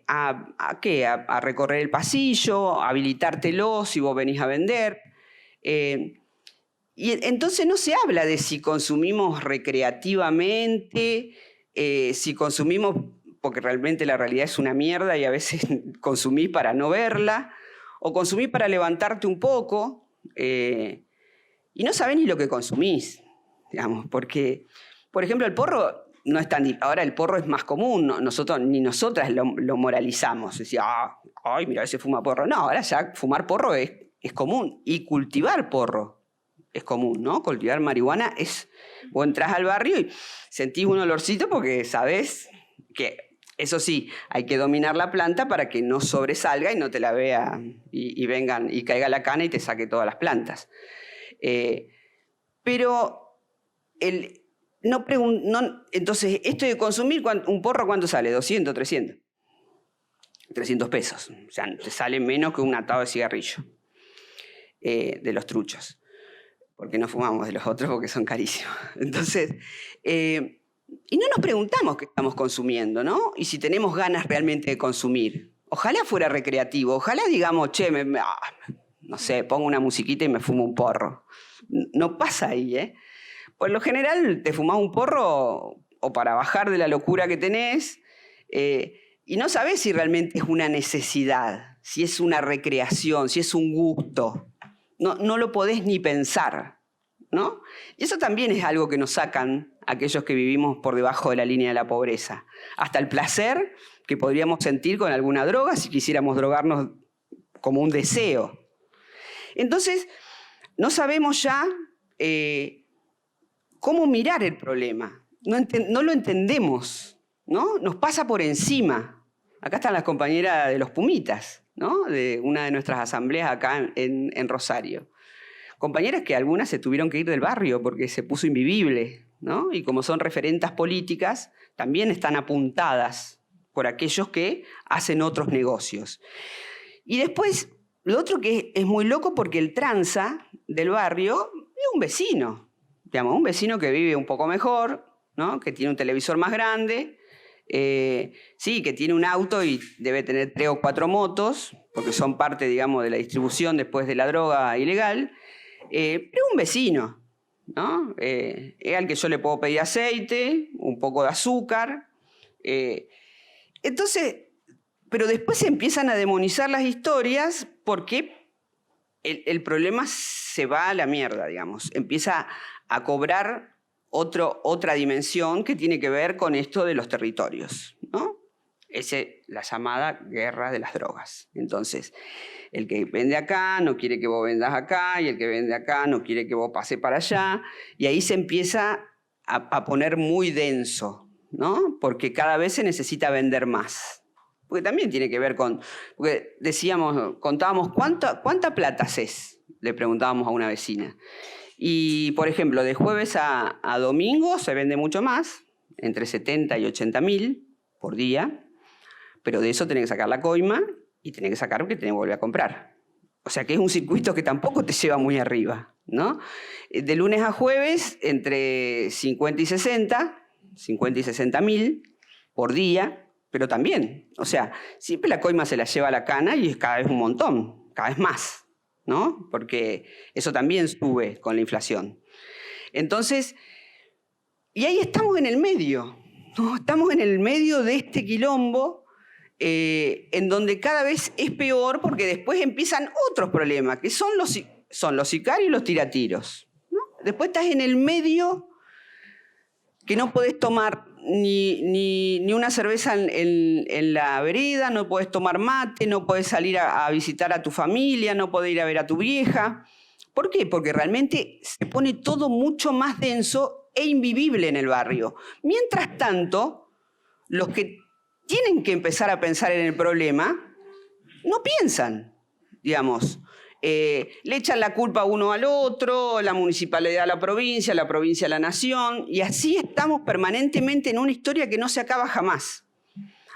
S6: a recorrer el pasillo, a habilitártelo si vos venís a vender. Y entonces no se habla de si consumimos recreativamente, si consumimos porque realmente la realidad es una mierda y a veces consumís para no verla, o consumís para levantarte un poco, y no sabés ni lo que consumís, digamos, porque, por ejemplo, el porro no es tan... Ahora el porro es más común, nosotros, ni nosotras lo moralizamos, decía, ay, mira, ese fuma porro. No, ahora ya fumar porro es común, y cultivar porro es común, ¿no? Cultivar marihuana es... Vos entrás al barrio y sentís un olorcito porque sabés que, eso sí, hay que dominar la planta para que no sobresalga y no te la vea y vengan y caiga la cana y te saque todas las plantas. Pero entonces, esto de consumir, un porro, ¿cuánto sale? 200, 300. 300 pesos. O sea, te sale menos que un atado de cigarrillo de los truchos. Porque no fumamos de los otros porque son carísimos. Entonces, y no nos preguntamos qué estamos consumiendo, ¿no? Y si tenemos ganas realmente de consumir. Ojalá fuera recreativo, ojalá digamos, che, no sé, pongo una musiquita y me fumo un porro. No pasa ahí, ¿eh? Por lo general te fumás un porro o para bajar de la locura que tenés, y no sabés si realmente es una necesidad, si es una recreación, si es un gusto. No lo podés ni pensar, ¿no? Y eso también es algo que nos sacan aquellos que vivimos por debajo de la línea de la pobreza. Hasta el placer que podríamos sentir con alguna droga si quisiéramos drogarnos como un deseo. Entonces, no sabemos ya cómo mirar el problema. No lo entendemos, ¿no? Nos pasa por encima. Acá están las compañeras de los Pumitas, ¿no? De una de nuestras asambleas acá en Rosario. Compañeras que algunas se tuvieron que ir del barrio porque se puso invivible, ¿no? Y como son referentas políticas, también están apuntadas por aquellos que hacen otros negocios. Y después, lo otro que es muy loco porque el tranza del barrio es un vecino, digamos, un vecino que vive un poco mejor, ¿no? Que tiene un televisor más grande, sí, que tiene un auto y debe tener 3 o 4 motos, porque son parte, digamos, de la distribución después de la droga ilegal, pero es un vecino, ¿no? Es al que yo le puedo pedir aceite, un poco de azúcar. Entonces, pero después se empiezan a demonizar las historias porque el problema se va a la mierda, digamos. Empieza a cobrar otra dimensión que tiene que ver con esto de los territorios, ¿no? La llamada guerra de las drogas. Entonces, el que vende acá no quiere que vos vendas acá, y el que vende acá no quiere que vos pases para allá, y ahí se empieza a poner muy denso, ¿no? Porque cada vez se necesita vender más. Porque también tiene que ver con, porque contábamos, ¿cuánta plata haces? Le preguntábamos a una vecina. Y, por ejemplo, de jueves a domingo se vende mucho más, entre 70 y 80 mil por día, pero de eso tenés que sacar la coima y tenés que sacar porque tenés que volver a comprar. O sea que es un circuito que tampoco te lleva muy arriba, ¿no? De lunes a jueves, entre 50 y 60 mil por día, pero también, o sea, siempre la coima se la lleva a la cana y es cada vez un montón, cada vez más, ¿no? Porque eso también sube con la inflación. Entonces, y ahí estamos en el medio, ¿no? Estamos en el medio de este quilombo en donde cada vez es peor porque después empiezan otros problemas, que son los sicarios y los tiratiros, ¿no? Después estás en el medio que no podés tomar ni una cerveza en la vereda, no podés tomar mate, no podés salir a visitar a tu familia, no podés ir a ver a tu vieja. ¿Por qué? Porque realmente se pone todo mucho más denso e invivible en el barrio. Mientras tanto, los que tienen que empezar a pensar en el problema no piensan, digamos. Le echan la culpa uno al otro, la municipalidad a la provincia a la nación, y así estamos permanentemente en una historia que no se acaba jamás.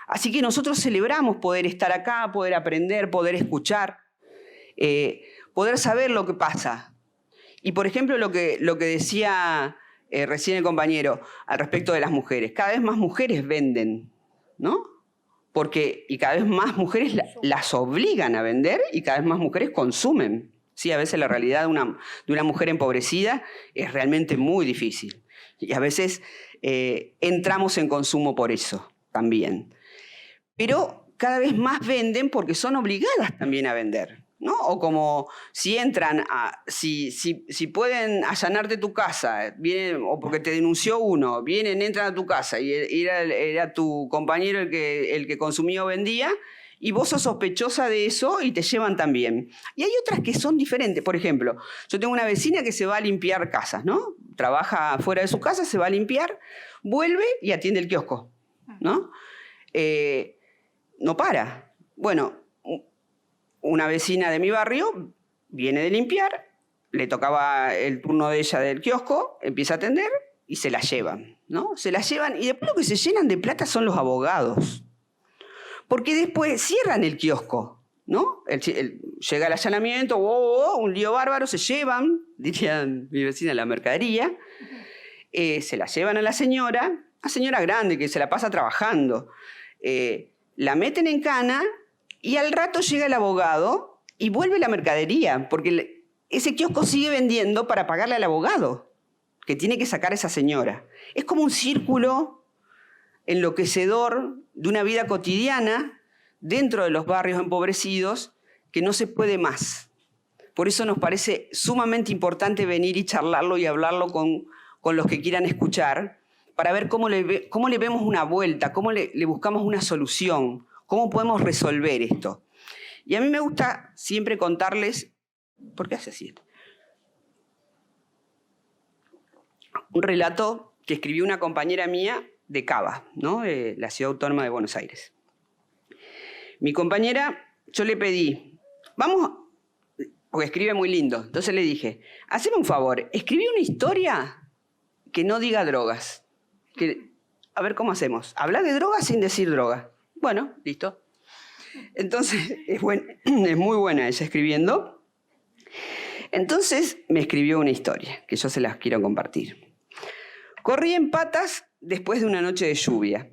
S6: Así que nosotros celebramos poder estar acá, poder aprender, poder escuchar, poder saber lo que pasa, Y por ejemplo, lo que decía recién el compañero al respecto de las mujeres. Cada vez más mujeres venden, ¿no? Y cada vez más mujeres las obligan a vender y cada vez más mujeres consumen. Sí, a veces la realidad de una mujer empobrecida es realmente muy difícil. Y a veces entramos en consumo por eso también. Pero cada vez más venden porque son obligadas también a vender, ¿no? O como si entran, si pueden allanarte tu casa, vienen, o porque te denunció uno, entran a tu casa y era tu compañero el que consumía o vendía, y vos sos sospechosa de eso y te llevan también. Y hay otras que son diferentes. Por ejemplo, yo tengo una vecina que se va a limpiar casas, ¿no? Trabaja fuera de su casa, se va a limpiar, vuelve y atiende el kiosco, ¿no? No para. Bueno, una vecina de mi barrio viene de limpiar, le tocaba el turno de ella del kiosco, empieza a atender y se la llevan, ¿no? Se la llevan y después lo que se llenan de plata son los abogados. Porque después cierran el kiosco, ¿no? Llega el allanamiento, un lío bárbaro, se llevan, dirían mi vecina, la mercadería, se la llevan a la señora, una señora grande que se la pasa trabajando, la meten en cana y al rato llega el abogado y vuelve la mercadería, porque ese kiosco sigue vendiendo para pagarle al abogado, que tiene que sacar a esa señora. Es como un círculo enloquecedor de una vida cotidiana dentro de los barrios empobrecidos que no se puede más. Por eso nos parece sumamente importante venir y charlarlo y hablarlo con los que quieran escuchar, para ver cómo le vemos una vuelta, cómo le buscamos una solución, cómo podemos resolver esto. Y a mí me gusta siempre contarles, ¿por qué hace así? Un relato que escribió una compañera mía de Cava, ¿no? De la Ciudad Autónoma de Buenos Aires. Mi compañera, yo le pedí, vamos, porque escribe muy lindo, entonces le dije, haceme un favor, escribí una historia que no diga drogas. A ver cómo hacemos. Habla de drogas sin decir droga. Bueno, listo. Entonces, es muy buena ella escribiendo. Entonces me escribió una historia que yo se las quiero compartir. Corrí en patas después de una noche de lluvia.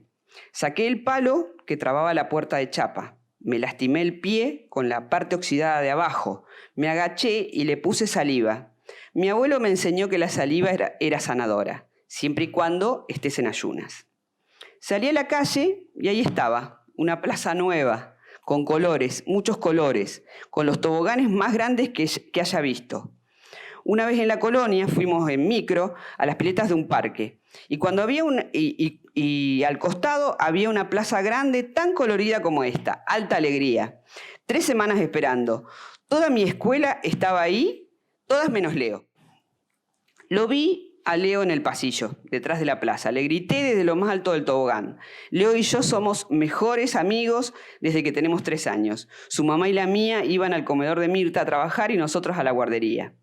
S6: Saqué el palo que trababa la puerta de chapa. Me lastimé el pie con la parte oxidada de abajo. Me agaché y le puse saliva. Mi abuelo me enseñó que la saliva era sanadora, siempre y cuando estés en ayunas. Salí a la calle y ahí estaba, una plaza nueva, con colores, muchos colores, con los toboganes más grandes que haya visto. Una vez en la colonia fuimos en micro a las piletas de un parque y cuando había y al costado había una plaza grande tan colorida como esta, alta alegría. 3 semanas esperando. Toda mi escuela estaba ahí, todas menos Leo. Lo vi a Leo en el pasillo, detrás de la plaza. Le grité desde lo más alto del tobogán. Leo y yo somos mejores amigos desde que tenemos 3 años. Su mamá y la mía iban al comedor de Mirta a trabajar y nosotros a la guardería.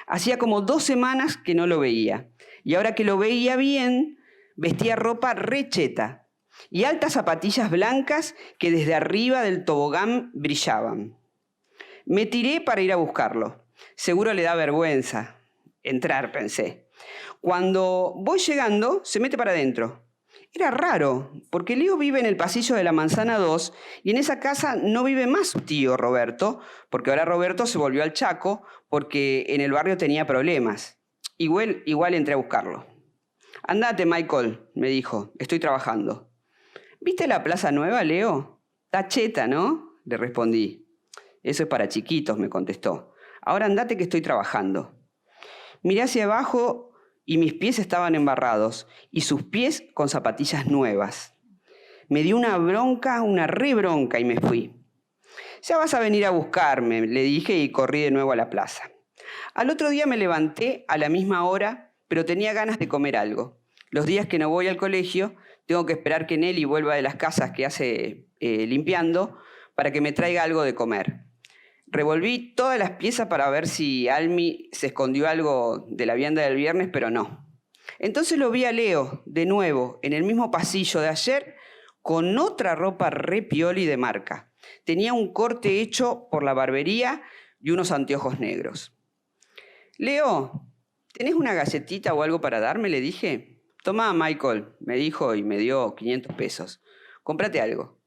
S6: Hacía como 2 semanas que no lo veía. Y ahora que lo veía bien, vestía ropa recheta y altas zapatillas blancas que desde arriba del tobogán brillaban. Me tiré para ir a buscarlo. Seguro le da vergüenza entrar, pensé. Cuando voy llegando, se mete para adentro. Era raro, porque Leo vive en el pasillo de la manzana 2 y en esa casa no vive más su tío Roberto, porque ahora Roberto se volvió al Chaco porque en el barrio tenía problemas. Igual entré a buscarlo. Andate, Michael, me dijo, estoy trabajando. ¿Viste la plaza nueva, Leo? Está cheta, ¿no? Le respondí. Eso es para chiquitos, me contestó. Ahora andate que estoy trabajando. Miré hacia abajo y mis pies estaban embarrados y sus pies con zapatillas nuevas. Me dio una bronca, una re bronca y me fui. Ya vas a venir a buscarme, le dije y corrí de nuevo a la plaza. Al otro día me levanté a la misma hora, pero tenía ganas de comer algo. Los días que no voy al colegio, tengo que esperar que Nelly vuelva de las casas que hace limpiando para que me traiga algo de comer. Revolví todas las piezas para ver si Almi se escondió algo de la vianda del viernes, pero no. Entonces lo vi a Leo, de nuevo, en el mismo pasillo de ayer, con otra ropa re pioli de marca. Tenía un corte hecho por la barbería y unos anteojos negros. Leo, ¿tenés una galletita o algo para darme? Le dije. Tomá, Michael, me dijo y me dio 500 pesos. Cómprate algo.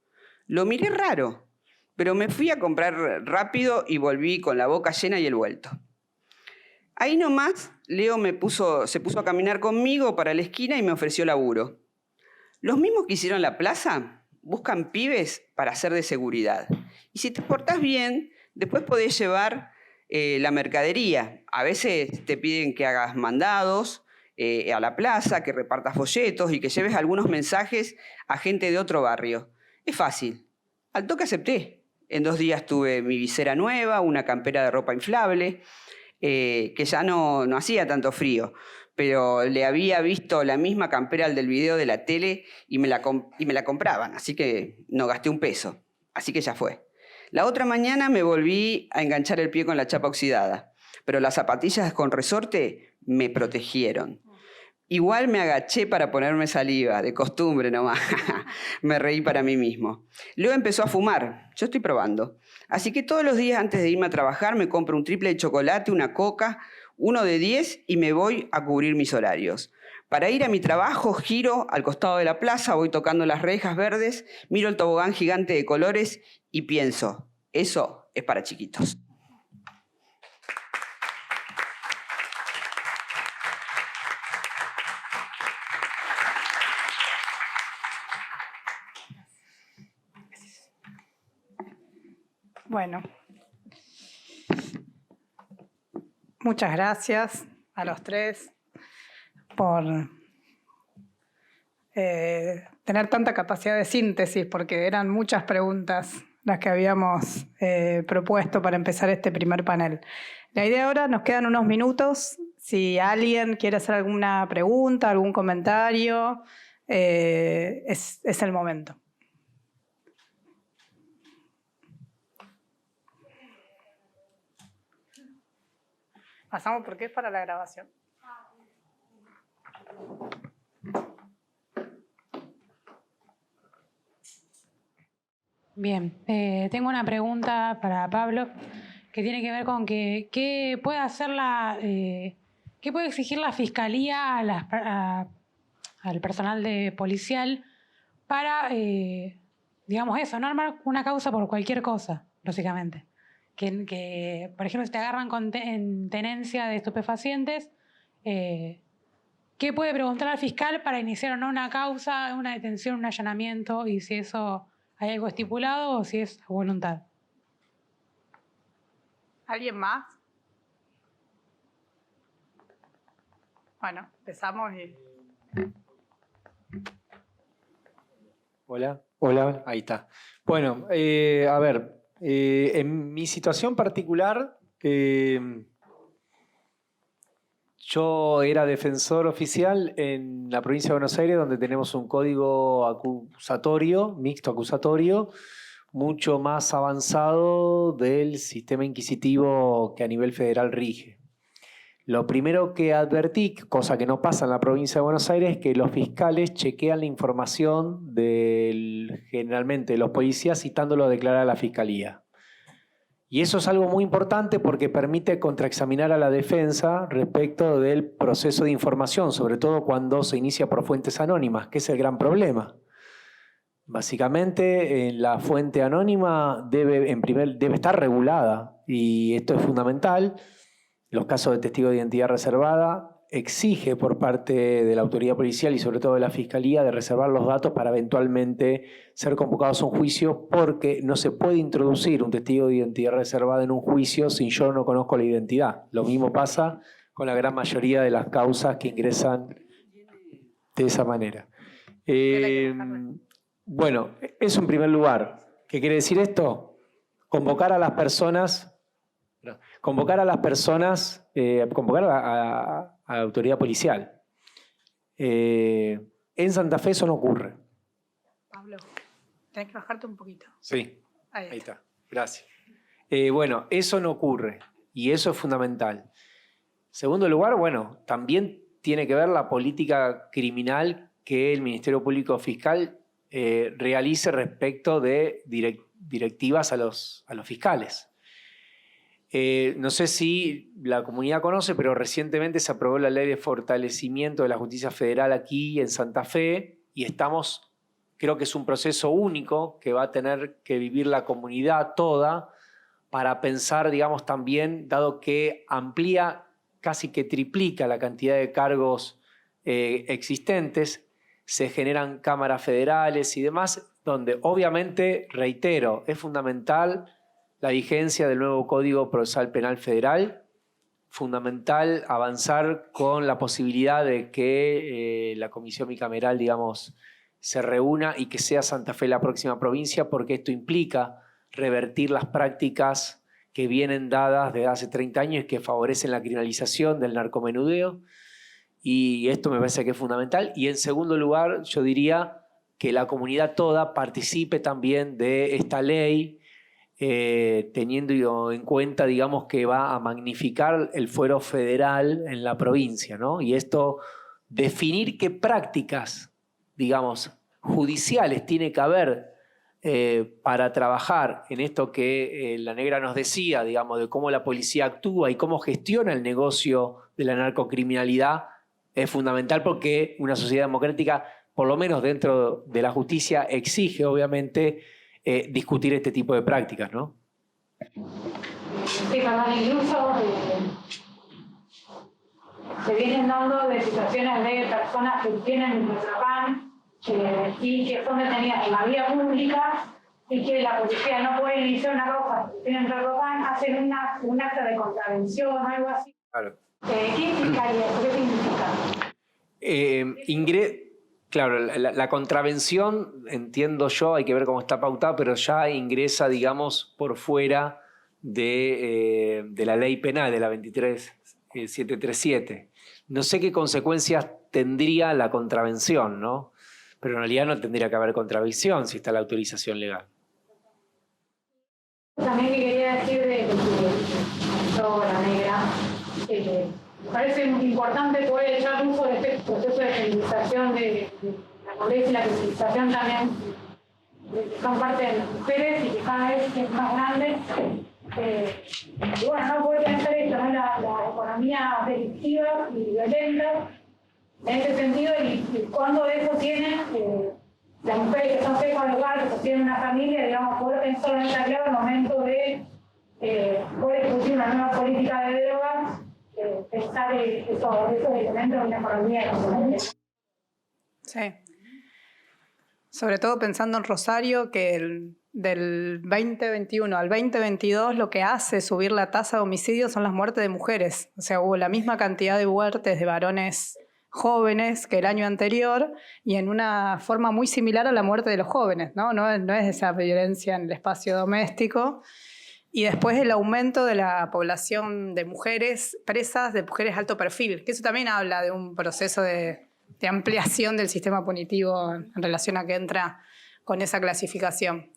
S6: Lo miré raro, pero me fui a comprar rápido y volví con la boca llena y el vuelto. Ahí nomás, Leo se puso a caminar conmigo para la esquina y me ofreció laburo. Los mismos que hicieron la plaza buscan pibes para hacer de seguridad. Y si te portás bien, después podés llevar la mercadería. A veces te piden que hagas mandados a la plaza, que repartas folletos y que lleves algunos mensajes a gente de otro barrio. Es fácil. Al toque acepté. En 2 días tuve mi visera nueva, una campera de ropa inflable, que ya no hacía tanto frío, pero le había visto la misma campera al del video de la tele y me la compraban, así que no gasté un peso. Así que ya fue. La otra mañana me volví a enganchar el pie con la chapa oxidada, pero las zapatillas con resorte me protegieron. Igual me agaché para ponerme saliva, de costumbre nomás. Me reí para mí mismo. Luego empezó a fumar. Yo estoy probando. Así que todos los días antes de irme a trabajar me compro un triple de chocolate, una coca, uno de 10 y me voy a cubrir mis horarios. Para ir a mi trabajo giro al costado de la plaza, voy tocando las rejas verdes, miro el tobogán gigante de colores y pienso, eso es para chiquitos.
S3: Bueno, muchas gracias a los tres por tener tanta capacidad de síntesis, porque eran muchas preguntas las que habíamos propuesto para empezar este primer panel. La idea ahora, nos quedan unos minutos, si alguien quiere hacer alguna pregunta, algún comentario, es el momento. Pasamos porque es para la grabación.
S2: Bien, tengo una pregunta para Pablo que tiene que ver con qué puede hacer qué puede exigir la fiscalía al personal policial para, digamos eso, no armar una causa por cualquier cosa, básicamente. Que, por ejemplo, si te agarran en tenencia de estupefacientes, ¿qué puede preguntar al fiscal para iniciar o no una causa, una detención, un allanamiento, y si eso hay algo estipulado o si es a voluntad?
S3: ¿Alguien más? Bueno, empezamos y...
S4: Hola, ahí está. Bueno, a ver, en mi situación particular, yo era defensor oficial en la provincia de Buenos Aires, donde tenemos un código acusatorio, mixto acusatorio, mucho más avanzado del sistema inquisitivo que a nivel federal rige. Lo primero que advertí, cosa que no pasa en la provincia de Buenos Aires, es que los fiscales chequean la información generalmente de los policías citándolo a declarar a la fiscalía. Y eso es algo muy importante porque permite contraexaminar a la defensa respecto del proceso de información, sobre todo cuando se inicia por fuentes anónimas, que es el gran problema. Básicamente, la fuente anónima debe estar regulada, y esto es fundamental. Los casos de testigo de identidad reservada exige por parte de la autoridad policial y sobre todo de la fiscalía de reservar los datos para eventualmente ser convocados a un juicio, porque no se puede introducir un testigo de identidad reservada en un juicio si yo no conozco la identidad. Lo mismo pasa con la gran mayoría de las causas que ingresan de esa manera. Bueno, eso en primer lugar. ¿Qué quiere decir esto? Convocar a la autoridad policial. En Santa Fe eso no ocurre.
S3: Pablo, tenés que bajarte un poquito.
S4: Sí, ahí está. Gracias. Bueno, eso no ocurre y eso es fundamental. Segundo lugar, bueno, también tiene que ver la política criminal que el Ministerio Público Fiscal realice respecto de directivas a los fiscales. No sé si la comunidad conoce, pero recientemente se aprobó la ley de fortalecimiento de la justicia federal aquí en Santa Fe y estamos, creo que es un proceso único que va a tener que vivir la comunidad toda para pensar, digamos, también, dado que amplía, casi que triplica la cantidad de cargos existentes, se generan cámaras federales y demás, donde obviamente, reitero, es fundamental la vigencia del nuevo Código Procesal Penal Federal, fundamental avanzar con la posibilidad de que la comisión bicameral, digamos, se reúna y que sea Santa Fe la próxima provincia, porque esto implica revertir las prácticas que vienen dadas desde hace 30 años y que favorecen la criminalización del narcomenudeo, y esto me parece que es fundamental. Y en segundo lugar, yo diría que la comunidad toda participe también de esta ley, teniendo en cuenta, digamos, que va a magnificar el fuero federal en la provincia, ¿no? Y esto, definir qué prácticas, digamos, judiciales tiene que haber para trabajar en esto que la negra nos decía, digamos, de cómo la policía actúa y cómo gestiona el negocio de la narcocriminalidad, es fundamental, porque una sociedad democrática, por lo menos dentro de la justicia, exige, obviamente, discutir este tipo de prácticas, ¿no?
S2: Sí, perdón, incluso se vienen dando de situaciones de personas que tienen micropan y que son detenidas en la vía pública y que la policía no puede iniciar una causa, tienen micropan, hacen un acta de contravención o algo así.
S4: Claro.
S2: ¿Qué implicaría eso? ¿Qué significa?
S4: Claro, la contravención, entiendo yo, hay que ver cómo está pautada, pero ya ingresa, digamos, por fuera de la ley penal, de la 23737. No sé qué consecuencias tendría la contravención, ¿no? Pero en realidad no tendría que haber contravención si está la autorización legal.
S2: También que quería decir de la negra, me parece importante poder echar uso de este proceso de feminización de la pobreza y la visibilización también de que son parte de las mujeres y que cada vez es más grande. Y bueno, no puede pensar esto, ¿no? La economía delictiva y violenta en ese sentido, y cuando eso tiene las mujeres que son jefas de hogar, que sostienen una familia, digamos, poder pensar en esta clave al momento de poder discutir una nueva política de drogas, pensar esos elementos de una economía de.
S3: Sí. Sobre todo pensando en Rosario, que del 2021 al 2022 lo que hace subir la tasa de homicidios son las muertes de mujeres. O sea, hubo la misma cantidad de muertes de varones jóvenes que el año anterior, y en una forma muy similar a la muerte de los jóvenes, ¿no? No es esa violencia en el espacio doméstico. Y después el aumento de la población de mujeres presas, de mujeres alto perfil, que eso también habla de un proceso de ampliación del sistema punitivo en relación a que entra con esa clasificación.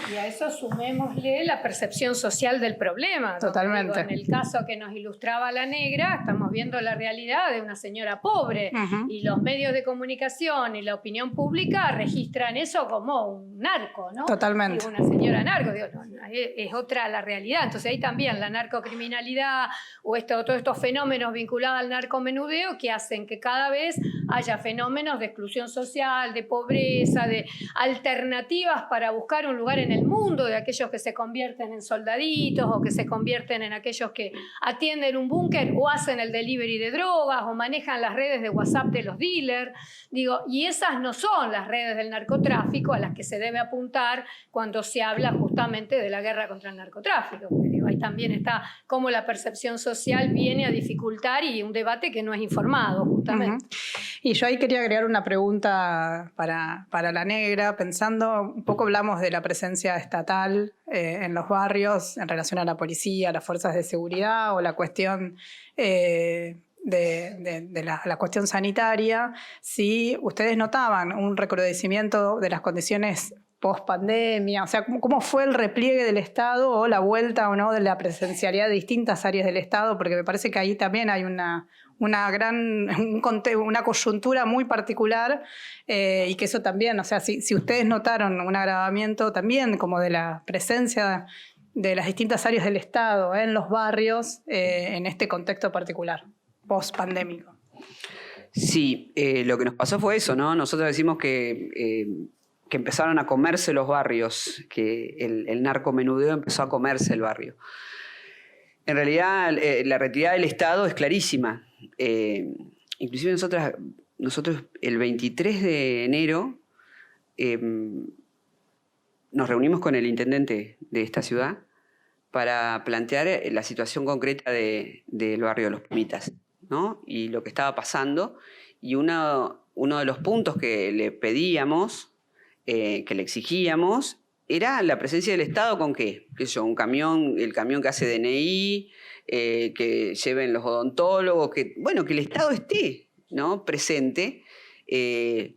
S5: Y a eso sumémosle la percepción social del problema.
S3: Totalmente.
S5: En el caso que nos ilustraba la negra, estamos viendo la realidad de una señora pobre, y los medios de comunicación y la opinión pública registran eso como un narco, ¿no?
S3: Totalmente.
S5: Una señora narco, digo, no, es otra la realidad. Entonces ahí también la narcocriminalidad o todos estos fenómenos vinculados al narcomenudeo que hacen que cada vez haya fenómenos de exclusión social, de pobreza, de alternativas para buscar un lugar en el mundo, de aquellos que se convierten en soldaditos o que se convierten en aquellos que atienden un búnker o hacen el delivery de drogas o manejan las redes de WhatsApp de los dealers. Digo, y esas no son las redes del narcotráfico a las que se debe apuntar cuando se habla justamente de la guerra contra el narcotráfico. Porque, digo, ahí también está cómo la percepción social viene a dificultar y un debate que no es informado, justamente.
S3: Y yo ahí quería agregar una pregunta para la negra, pensando, un poco hablamos de la presencia estatal en los barrios en relación a la policía, a las fuerzas de seguridad o la cuestión de la cuestión sanitaria. Si ustedes notaban un recrudecimiento de las condiciones post-pandemia, o sea, ¿cómo fue el repliegue del Estado o la vuelta o no de la presencialidad de distintas áreas del Estado? Porque me parece que ahí también hay una coyuntura muy particular, y que eso también, o sea, si ustedes notaron un agravamiento también como de la presencia de las distintas áreas del Estado en los barrios en este contexto particular, post-pandémico.
S6: Sí, lo que nos pasó fue eso, ¿no? Nosotros decimos que empezaron a comerse los barrios, que el narcomenudeo empezó a comerse el barrio. En realidad, la retirada del Estado es clarísima. Inclusive nosotros el 23 de enero nos reunimos con el intendente de esta ciudad para plantear la situación concreta del barrio de Los Pumitas, ¿no? Y lo que estaba pasando. Y uno de los puntos que le pedíamos, que le exigíamos, era la presencia del Estado con ¿qué? ¿Qué sé yo? El camión que hace DNI, que lleven los odontólogos, que el Estado esté, ¿no? Presente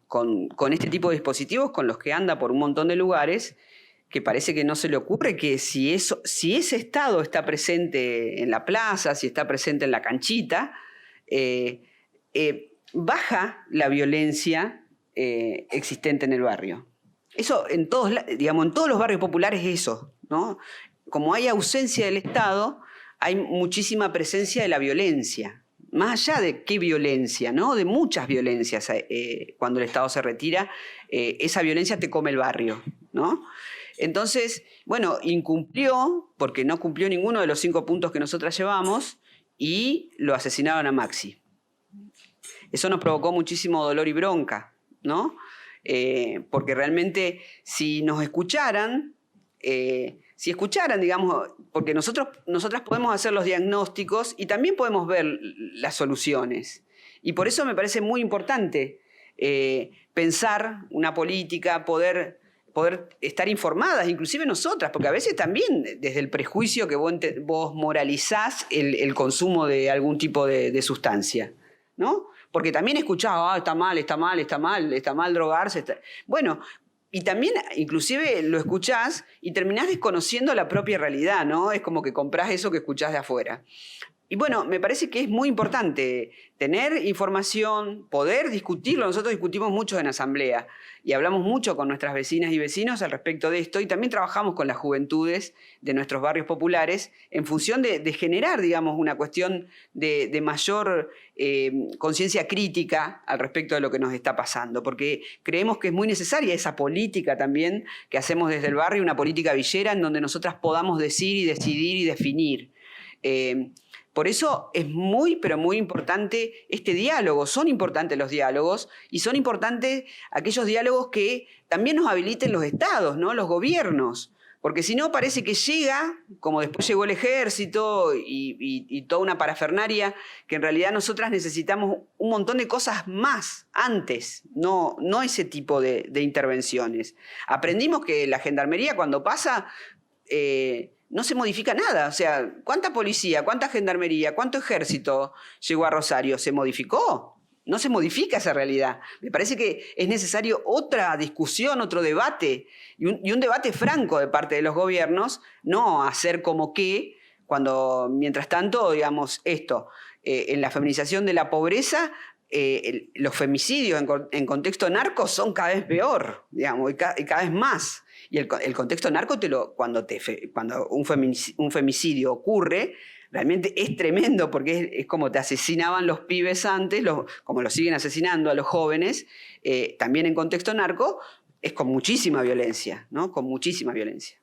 S6: con este tipo de dispositivos con los que anda por un montón de lugares, que parece que no se le ocurre que si ese Estado está presente en la plaza, si está presente en la canchita, baja la violencia existente en el barrio. Eso en todos los barrios populares es eso, ¿no? Como hay ausencia del Estado, hay muchísima presencia de la violencia. Más allá de qué violencia, ¿no? De muchas violencias. Cuando el Estado se retira, esa violencia te come el barrio, ¿no? Entonces, incumplió, porque no cumplió ninguno de los 5 puntos que nosotras llevamos, y lo asesinaron a Maxi. Eso nos provocó muchísimo dolor y bronca, ¿no? Porque realmente si nos escucharan, digamos, porque nosotras podemos hacer los diagnósticos y también podemos ver las soluciones. Y por eso me parece muy importante pensar una política, poder estar informadas, inclusive nosotras, porque a veces también desde el prejuicio que vos moralizás el consumo de algún tipo de sustancia, ¿no? Porque también escuchás, está mal drogarse. Y también inclusive lo escuchás y terminás desconociendo la propia realidad, ¿no? Es como que comprás eso que escuchás de afuera. Y me parece que es muy importante tener información, poder discutirlo. Nosotros discutimos mucho en asamblea y hablamos mucho con nuestras vecinas y vecinos al respecto de esto, y también trabajamos con las juventudes de nuestros barrios populares en función de generar, digamos, una cuestión de mayor conciencia crítica al respecto de lo que nos está pasando, porque creemos que es muy necesaria esa política también que hacemos desde el barrio, una política villera en donde nosotras podamos decir y decidir y definir. Por eso es muy, pero muy importante este diálogo. Son importantes los diálogos y son importantes aquellos diálogos que también nos habiliten los estados, ¿no? Los gobiernos. Porque si no, parece que llega, como después llegó el ejército y toda una parafernaria, que en realidad nosotras necesitamos un montón de cosas más antes, no ese tipo de intervenciones. Aprendimos que la gendarmería cuando pasa no se modifica nada. O sea, ¿cuánta policía, cuánta gendarmería, cuánto ejército llegó a Rosario? ¿Se modificó? No se modifica esa realidad. Me parece que es necesario otra discusión, otro debate, y un debate franco de parte de los gobiernos, no hacer como que, mientras tanto, digamos, en la feminización de la pobreza, los femicidios en contexto narco son cada vez peor, digamos, y cada vez más. Y el contexto narco, cuando un femicidio ocurre, realmente es tremendo, porque es como te asesinaban los pibes antes, como lo siguen asesinando a los jóvenes, también en contexto narco, es con muchísima violencia, ¿no? Con muchísima violencia.